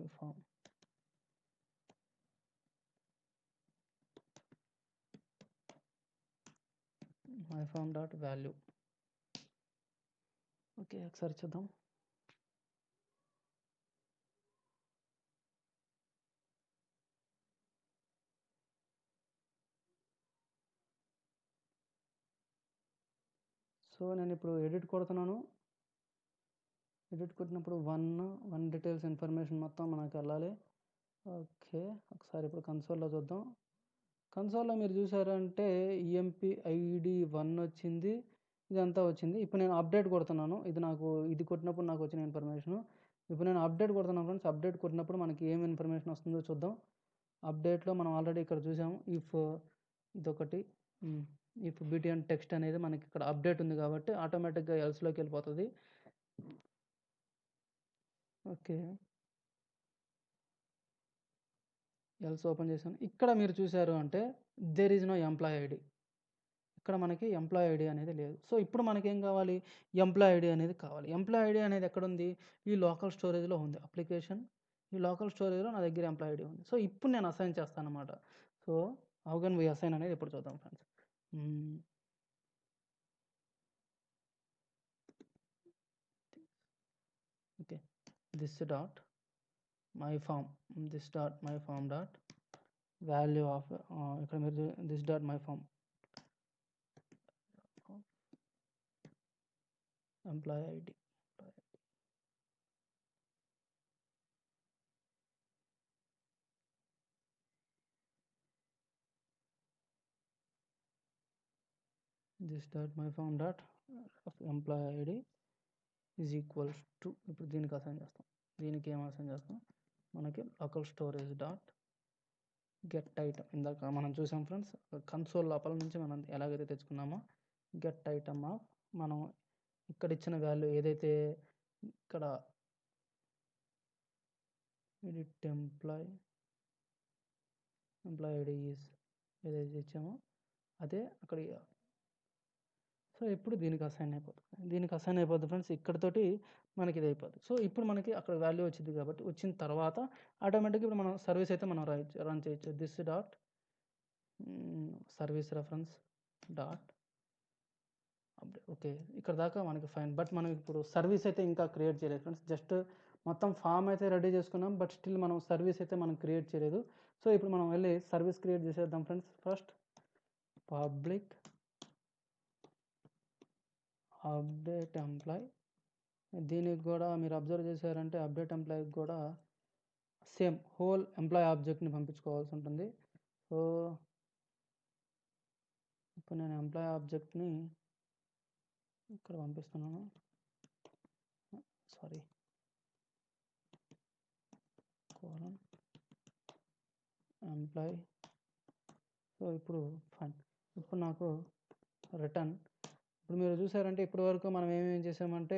form, dot value. Okay ఒకసారి చూద్దాం. సో నేను ఇప్పుడు ఎడిట్ కొడుతున్నాను. ఎడిట్ కొట్టినప్పుడు వన్ డీటెయిల్స్ ఇన్ఫర్మేషన్ మొత్తం మనకు వెళ్ళాలి. ఓకే ఒకసారి ఇప్పుడు కన్సోల్లో చూద్దాం. కన్సోల్లో మీరు చూసారంటే ఈఎంపీ ఐడి 1 వచ్చింది, ఇదంతా వచ్చింది. ఇప్పుడు నేను అప్డేట్ కొడుతున్నాను. ఇది కొట్టినప్పుడు నాకు వచ్చిన ఇన్ఫర్మేషను. ఇప్పుడు నేను అప్డేట్ కొడుతున్నాను ఫ్రెండ్స్. అప్డేట్ కొట్టినప్పుడు మనకి ఏం ఇన్ఫర్మేషన్ వస్తుందో చూద్దాం. అప్డేట్లో మనం ఆల్రెడీ ఇక్కడ చూసాము. ఇదొకటి ఇఫ్ బీటీఎన్ టెక్స్ట్ అనేది మనకి ఇక్కడ అప్డేట్ ఉంది కాబట్టి ఆటోమేటిక్గా ఎల్స్లోకి వెళ్ళిపోతుంది. ఓకే ఎల్స్ ఓపెన్ చేశాను. ఇక్కడ మీరు చూసారు అంటే there is no employee ID. ఇక్కడ మనకి ఎంప్లాయ్ ఐడి అనేది లేదు. సో ఇప్పుడు మనకేం కావాలి, ఎంప్లాయ్ ఐడి అనేది కావాలి. ఎంప్లాయ్ ఐడి అనేది ఎక్కడుంది, ఈ లోకల్ స్టోరేజ్లో ఉంది. అప్లికేషన్ ఈ లోకల్ స్టోరేజ్లో నా దగ్గర ఎంప్లాయ్ ఐడి ఉంది. సో ఇప్పుడు నేను అసైన్ చేస్తాను అనమాట. So how can we assign అనేది ఇప్పుడు చూద్దాం friends. Okay this dot my form dot value of ఇక్కడ మీరు this dot my form employee ID this dot my form dot employee ID is equals to, ఇప్పుడు దీనికి assign చేస్తాం. దీనికి ఏం అసైన్ చేస్తాం, మనకి local storage dot get item. ఇందాక మనం చూసాం ఫ్రెండ్స్, కన్సోల్ లోపల నుంచి మనం ఎలాగైతే తెచ్చుకున్నామో గెట్ ఐటమ్ ఆఫ్ మనం ఇక్కడ ఇచ్చిన వాల్యూ ఏదైతే ఇక్కడ ఎడిట్ ఎంప్లాయ్ ఐడి ఈజ్ ఏదైతే ఇచ్చామో అదే అక్కడ. సో ఇప్పుడు దీనికి అసైన్ అయిపోతుంది ఫ్రెండ్స్. ఇక్కడతోటి మనకి ఇది అయిపోతుంది. సో ఇప్పుడు మనకి అక్కడ వాల్యూ వచ్చింది కాబట్టి వచ్చిన తర్వాత ఆటోమేటిక్గా ఇప్పుడు మనం సర్వీస్ అయితే మనం రన్ చేయొచ్చు. This dot service reference dot okay, ఇక్కడ దాకా మనకి ఫైన్. బట్ మనం ఇప్పుడు సర్వీస్ అయితే ఇంకా క్రియేట్ చేయలేదు ఫ్రెండ్స్. జస్ట్ మొత్తం ఫామ్ అయితే రెడీ చేసుకున్నాం, బట్ స్టిల్ మనం సర్వీస్ అయితే మనం క్రియేట్ చేయలేదు. సో ఇప్పుడు మనం వెళ్ళి సర్వీస్ క్రియేట్ చేసేద్దాం friends. First public update employee. దీనికి కూడా మీరు అబ్జర్వ్ చేశారంటే అప్డేట్ ఎంప్లాయ్కి కూడా సేమ్ హోల్ ఎంప్లాయ్ ఆబ్జెక్ట్ని పంపించుకోవాల్సి ఉంటుంది. సో ఇప్పుడు నేను ఎంప్లాయ్ ఆబ్జెక్ట్ని ఇక్కడ పంపిస్తున్నాను. Sorry, colon employee. సో ఇప్పుడు ఫైన్. ఇప్పుడు నాకు రిటర్న్. ఇప్పుడు మీరు చూసారంటే ఇప్పటి వరకు మనం ఏమేమి చేసామంటే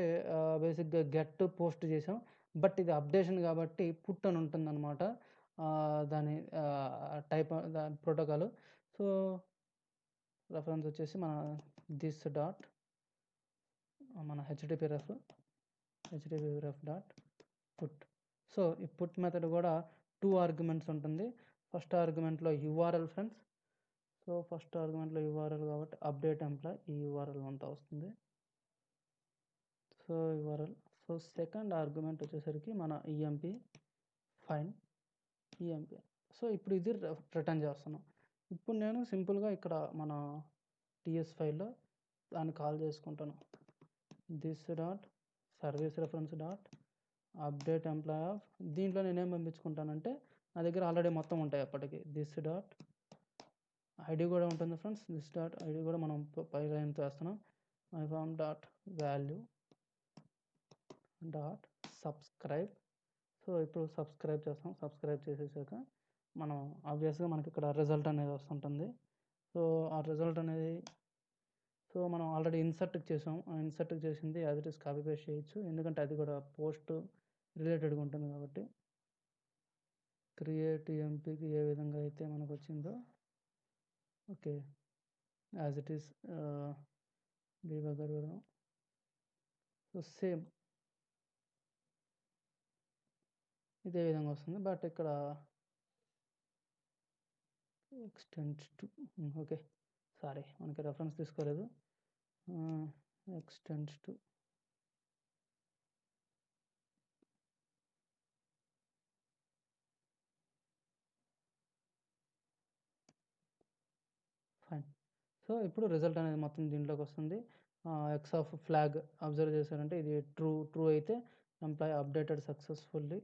బేసిక్గా గెట్ పోస్ట్ చేసాం. బట్ ఇది అప్డేషన్ కాబట్టి పుట్ అని ఉంటుంది అనమాట దాని టైప్ దాని ప్రోటోకాల్. సో రెఫరెన్స్ వచ్చేసి మన దిస్ డాట్ మన హెచ్డిపిరెఫ్ డాట్ పుట్. సో ఈ పుట్ మెథడ్ కూడా 2 ఆర్గ్యుమెంట్స్ ఉంటుంది. ఫస్ట్ ఆర్గ్యుమెంట్లో యూఆర్ఎల్ ఫ్రెండ్స్. సో ఫస్ట్ ఆర్గ్యుమెంట్లో యూఆర్ఎల్ కాబట్టి అప్డేట్ ఎంప్లాయ్ ఈ యూఆర్ఎల్ అంతా వస్తుంది. So URL. So second argument వచ్చేసరికి మన ఈఎంపి ఫైన్ ఈఎంపి. సో ఇప్పుడు ఇది రిటర్న్ చేస్తున్నాం. ఇప్పుడు నేను సింపుల్గా ఇక్కడ మన టీఎస్ ఫైల్లో దాన్ని కాల్ చేసుకుంటాను. This dot service reference dot update employee of. దీంట్లో నేనేం పంపించుకుంటానంటే నా దగ్గర ఆల్రెడీ మొత్తం ఉంటాయి అప్పటికి. దిస్ డాట్ ఐడి కూడా ఉంటుంది ఫ్రెండ్స్. దిస్ డాట్ ఐడి కూడా మనం పై లైన్తో వేస్తున్నాం. ఐఫామ్ dot value dot subscribe. So ఇప్పుడు సబ్స్క్రైబ్ చేస్తాం. సబ్స్క్రైబ్ చేసేసాక మనం ఆబ్వియస్గా మనకి ఇక్కడ రిజల్ట్ అనేది వస్తుంటుంది. సో ఆ రిజల్ట్ అనేది సో మనం ఆల్రెడీ ఇన్సర్ట్కి చేసాం. ఆ ఇన్సర్ట్కి చేసింది as it is copy paste చేయొచ్చు, ఎందుకంటే అది కూడా పోస్ట్ రిలేటెడ్గా ఉంటుంది కాబట్టి. క్రియేట్ ఎంపీకి ఏ విధంగా అయితే మనకు వచ్చిందో okay as it is debugger విధానం. సో సేమ్ ఇదే విధంగా వస్తుంది. బట్ ఇక్కడ ఎక్స్టెండ్ టు ఓకే సారీ మనకి రెఫరెన్స్ తీసుకోలేదు. Extend to fine. సో ఇప్పుడు రిజల్ట్ అనేది మొత్తం దీంట్లోకి వస్తుంది. ఎక్స్ ఆఫ్ ఫ్లాగ్ అబ్జర్వ్ చేశారంటే ఇది ట్రూ అయితే ఎంప్లాయ్ అప్డేటెడ్ సక్సెస్ఫుల్లీ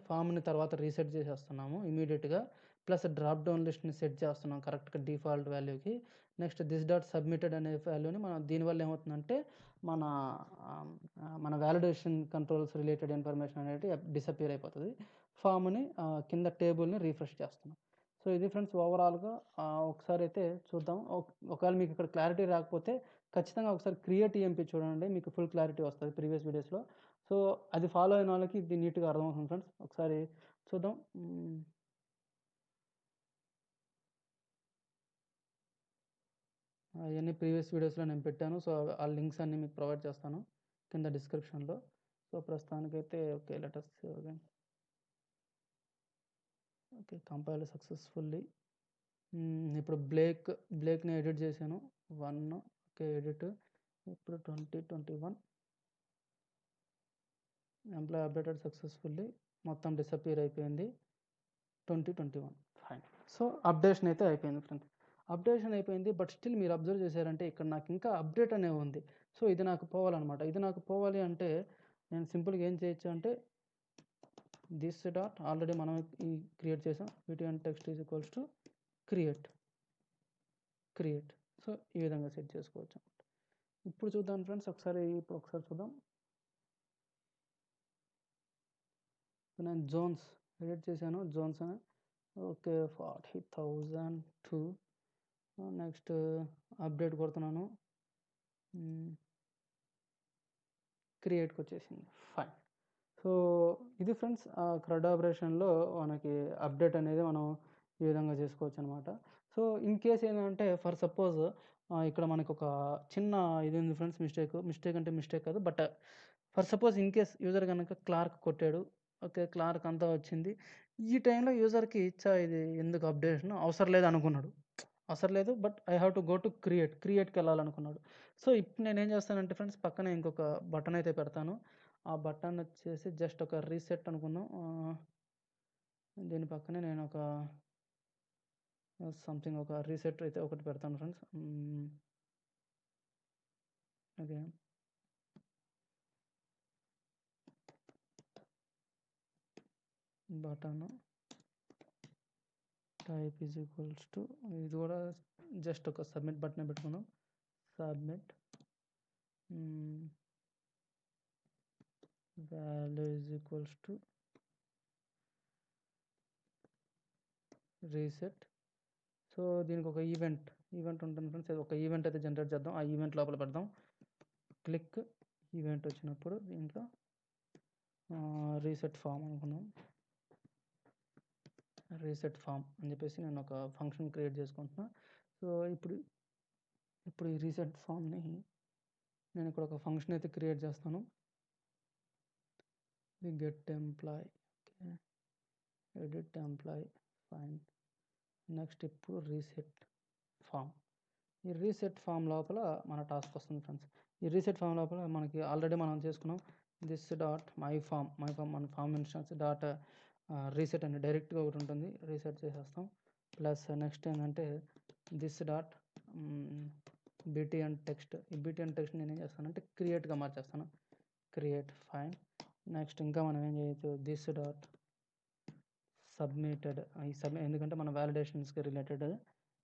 ఫామ్ని తర్వాత రీసెట్ చేసేస్తున్నాము ఇమీడియట్గా. ప్లస్ డ్రాప్ డౌన్ లిస్ట్ని సెట్ చేస్తున్నాం కరెక్ట్గా డిఫాల్ట్ వాల్యూకి. నెక్స్ట్ దిస్ డాట్ సబ్మిటెడ్ అనే వాల్యూని మనం దీనివల్ల ఏమవుతుందంటే మన మన వ్యాలిడేషన్ కంట్రోల్స్ రిలేటెడ్ ఇన్ఫర్మేషన్ అనేది డిసపియర్ అయిపోతుంది. ఫామ్ని కింద టేబుల్ని రీఫ్రెష్ చేస్తున్నాం. సో ఇది ఫ్రెండ్స్ ఓవరాల్గా ఒకసారి అయితే చూద్దాం. ఒకవేళ మీకు ఇక్కడ క్లారిటీ రాకపోతే ఖచ్చితంగా ఒకసారి క్రియేట్ ఈఎంపీ చూడండి, మీకు ఫుల్ క్లారిటీ వస్తుంది ప్రీవియస్ వీడియోస్లో. సో అది ఫాలో అయిన వాళ్ళకి ఇది నీట్గా అర్థమవుతుంది ఫ్రెండ్స్. ఒకసారి చూద్దాం. అవన్నీ ప్రీవియస్ వీడియోస్లో నేను పెట్టాను. సో ఆ లింక్స్ అన్నీ మీకు ప్రొవైడ్ చేస్తాను కింద డిస్క్రిప్షన్లో. సో ప్రస్తుతానికైతే okay letters okay compile successfully. ఇప్పుడు బ్లేక్ని ఎడిట్ చేశాను 1 ఓకే ఎడిట్. ఇప్పుడు 2021 ఎంప్లాయ్ అప్డేటెడ్ సక్సెస్ఫుల్లీ మొత్తం డిసపియర్ అయిపోయింది 2021 ఫైన్. సో అప్డేషన్ అయితే అయిపోయింది ఫ్రెండ్స్. అప్డేషన్ అయిపోయింది, బట్ స్టిల్ మీరు అబ్జర్వ్ చేశారంటే ఇక్కడ నాకు ఇంకా అప్డేట్ అనేవి ఉంది. సో ఇది నాకు పోవాలన్నమాట. ఇది నాకు పోవాలి అంటే నేను సింపుల్గా ఏం చేయొచ్చు అంటే దిస్ డాట్ ఆల్రెడీ మనం ఈ క్రియేట్ చేసాం BTN text is equals to create. So ఈ విధంగా సెట్ చేసుకోవచ్చు. ఇప్పుడు చూద్దాం ఫ్రెండ్స్ ఒకసారి చూద్దాం. నేను జోన్స్ ఎడిట్ చేశాను. Jones okay 40,002. నెక్స్ట్ అప్డేట్ కొడుతున్నాను. క్రియేట్కి వచ్చేసింది ఫైన్. సో ఇది ఫ్రెండ్స్ క్రడ్ ఆపరేషన్లో మనకి అప్డేట్ అనేది మనం ఈ విధంగా చేసుకోవచ్చు అనమాట. సో ఇన్ కేస్ ఏంటంటే ఫర్ సపోజ్ ఇక్కడ మనకు ఒక చిన్న ఇది ఉంది ఫ్రెండ్స్, మిస్టేక్ కాదు, but for suppose in case user కనుక క్లార్క్ కొట్టాడు. ఓకే క్లార్క్ అంతా వచ్చింది. ఈ టైంలో యూజర్కి ఇది ఎందుకు అప్డేషన్ అవసరం లేదు అనుకున్నాడు. అవసరం లేదు. But I have to go to క్రియేట్‌కి వెళ్ళాలనుకున్నాడు. సో, ఇప్పుడు నేనేం చేస్తానంటే ఫ్రెండ్స్ పక్కనే ఇంకొక బటన్ అయితే పెడతాను. ఆ బటన్ వచ్చేసి జస్ట్ ఒక రీసెట్ అనుకుందాం. దీని పక్కనే నేను ఒక సంథింగ్ ఒక రీసెట్ అయితే ఒకటి పెడతాను friends. Okay. Button type is equals to ఇది కూడా జస్ట్ ఒక సబ్మిట్ బటన్ పెట్టుకుందాం. Submit value is equals to reset. So దీనికి ఒక ఈవెంట్ ఉంటుంది ఫ్రెండ్స్. ఒక ఈవెంట్ అయితే జనరేట్ చేద్దాం. ఆ ఈవెంట్ లోపల పెడదాం. క్లిక్ ఈవెంట్ వచ్చినప్పుడు దీంట్లో రీసెట్ ఫామ్ అనుకున్నాం. రీసెట్ ఫామ్ అని చెప్పేసి నేను ఒక ఫంక్షన్ క్రియేట్ చేసుకుంటున్నా. సో ఇప్పుడు ఈ రీసెట్ ఫామ్ని నేను ఇక్కడ ఒక ఫంక్షన్ అయితే క్రియేట్ చేస్తాను. Get employee, okay, edit employee, fine. Next ఇప్పుడు రీసెట్ ఫామ్. ఈ రీసెట్ ఫామ్ లోపల మన టాస్క్ వస్తుంది ఫ్రెండ్స్. ఈ రీసెట్ ఫామ్ లోపల మనకి ఆల్రెడీ మనం చేసుకున్నాం. దిస్ డాట్ మై ఫామ్ మన ఫామ్ ఇన్స్టెన్స్ డాట్ రీసెట్ అని డైరెక్ట్గా ఒకటి ఉంటుంది. రీసెట్ చేసేస్తాం. ప్లస్ నెక్స్ట్ ఏంటంటే this dot BTN text. ఈ బీటీ అండ్ టెక్స్ట్ నేను ఏం చేస్తానంటే క్రియేట్గా మార్చేస్తాను. Create, fine. నెక్స్ట్ ఇంకా మనం ఏం చేయొచ్చు, దిస్ డాట్ సబ్మిటెడ్. ఎందుకంటే మన వ్యాలిడేషన్స్కి రిలేటెడ్.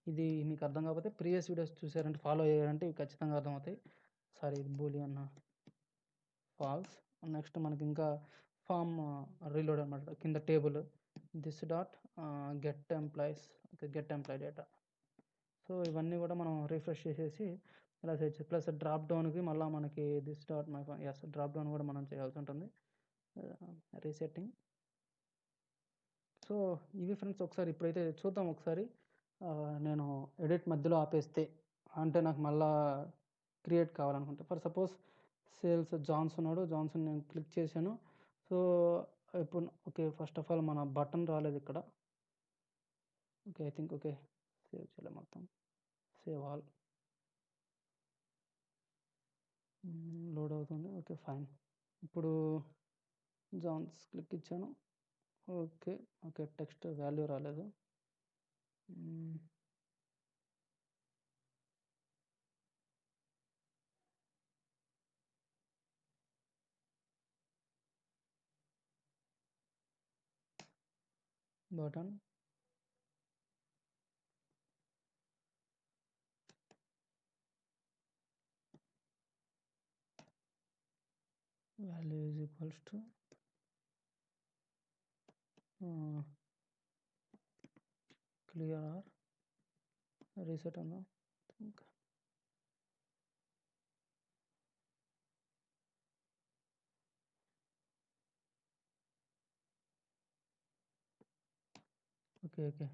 ఇది మీకు అర్థం కాకపోతే ప్రీవియస్ వీడియోస్ చూసారంటే ఫాలో అయ్యారంటే ఇవి ఖచ్చితంగా అర్థమవుతాయి. సారీ, ఇది బూలియన్ ఫాల్స్. నెక్స్ట్ మనకి ఇంకా ఫామ్ రీలోడ్ అనమాట. కింద table this dot get employees, get employee data. So ఇవన్నీ కూడా మనం రిఫ్రెష్ చేసేసి ఇలా చేయొచ్చు. ప్లస్ డ్రాప్ డౌన్కి మళ్ళీ మనకి this dot my form, yes, drop down కూడా మనం చేయాల్సి ఉంటుంది. రీసెట్టింగ్. సో ఇవి ఫ్రెండ్స్. ఒకసారి ఇప్పుడైతే చూద్దాం. ఒకసారి నేను ఎడిట్ మధ్యలో ఆపేస్తే అంటే నాకు మళ్ళా క్రియేట్ కావాలనుకుంటే ఫర్ సపోజ్ సేల్స్ జాన్స్ ఉన్నాడు. జాన్సన్ నేను క్లిక్ చేశాను. సో ఇప్పుడు ఓకే, ఫస్ట్ ఆఫ్ ఆల్ మన బటన్ రాలేదు ఇక్కడ. Okay, I think okay, save చేయలేదు మొత్తం. Save all. లోడ్ అవుతుంది. Okay, fine. ఇప్పుడు జాన్స్ క్లిక్ ఇచ్చాను. ఓకే ఓకే, టెక్స్ట్ వాల్యూ రాలేదు. Button value is equals to clear or reset అన్నా. Okay okay,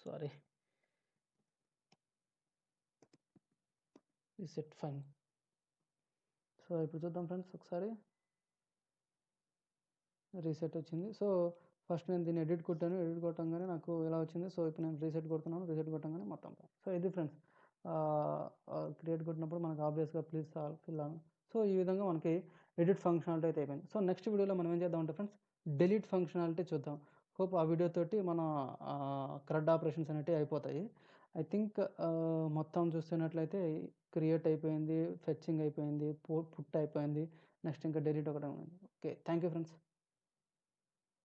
sorry, reset, fine. So ఇప్పుడు చూద్దాం ఫ్రెండ్స్. ఒకసారి రీసెట్ వచ్చింది. సో ఫస్ట్ నేను దీన్ని ఎడిట్ కొట్టాను. ఎడిట్ కొట్టంగానే నాకు ఇలా వచ్చింది. సో ఇప్పుడు నేను రీసెట్ కొడుతున్నాను. రీసెట్ కొట్టంగానే మొత్తం. సో ఇది ఫ్రెండ్స్, క్రియేట్ కొట్టినప్పుడు మనకు ఆబ్వియస్గా ప్లీజ్ ఫిల్ అవ్వాలి. సో ఈ విధంగా మనకి ఎడిట్ ఫంక్షనాలిటీ అయితే అయిపోయింది. సో నెక్స్ట్ వీడియోలో మనం ఏం చేద్దామంటే ఫ్రెండ్స్, డిలీట్ ఫంక్షనాలిటీ చూద్దాం. హోప్ ఆ వీడియో తోటి మన క్రడ్ ఆపరేషన్స్ అనేవి అయిపోతాయి. ఐ థింక్ మొత్తం చూస్తున్నట్లయితే క్రియేట్ అయిపోయింది, ఫెచ్చింగ్ అయిపోయింది, పుట్ అయిపోయింది. నెక్స్ట్ ఇంకా డిలీట్ ఒకటి ఉంది. Okay, thank you friends.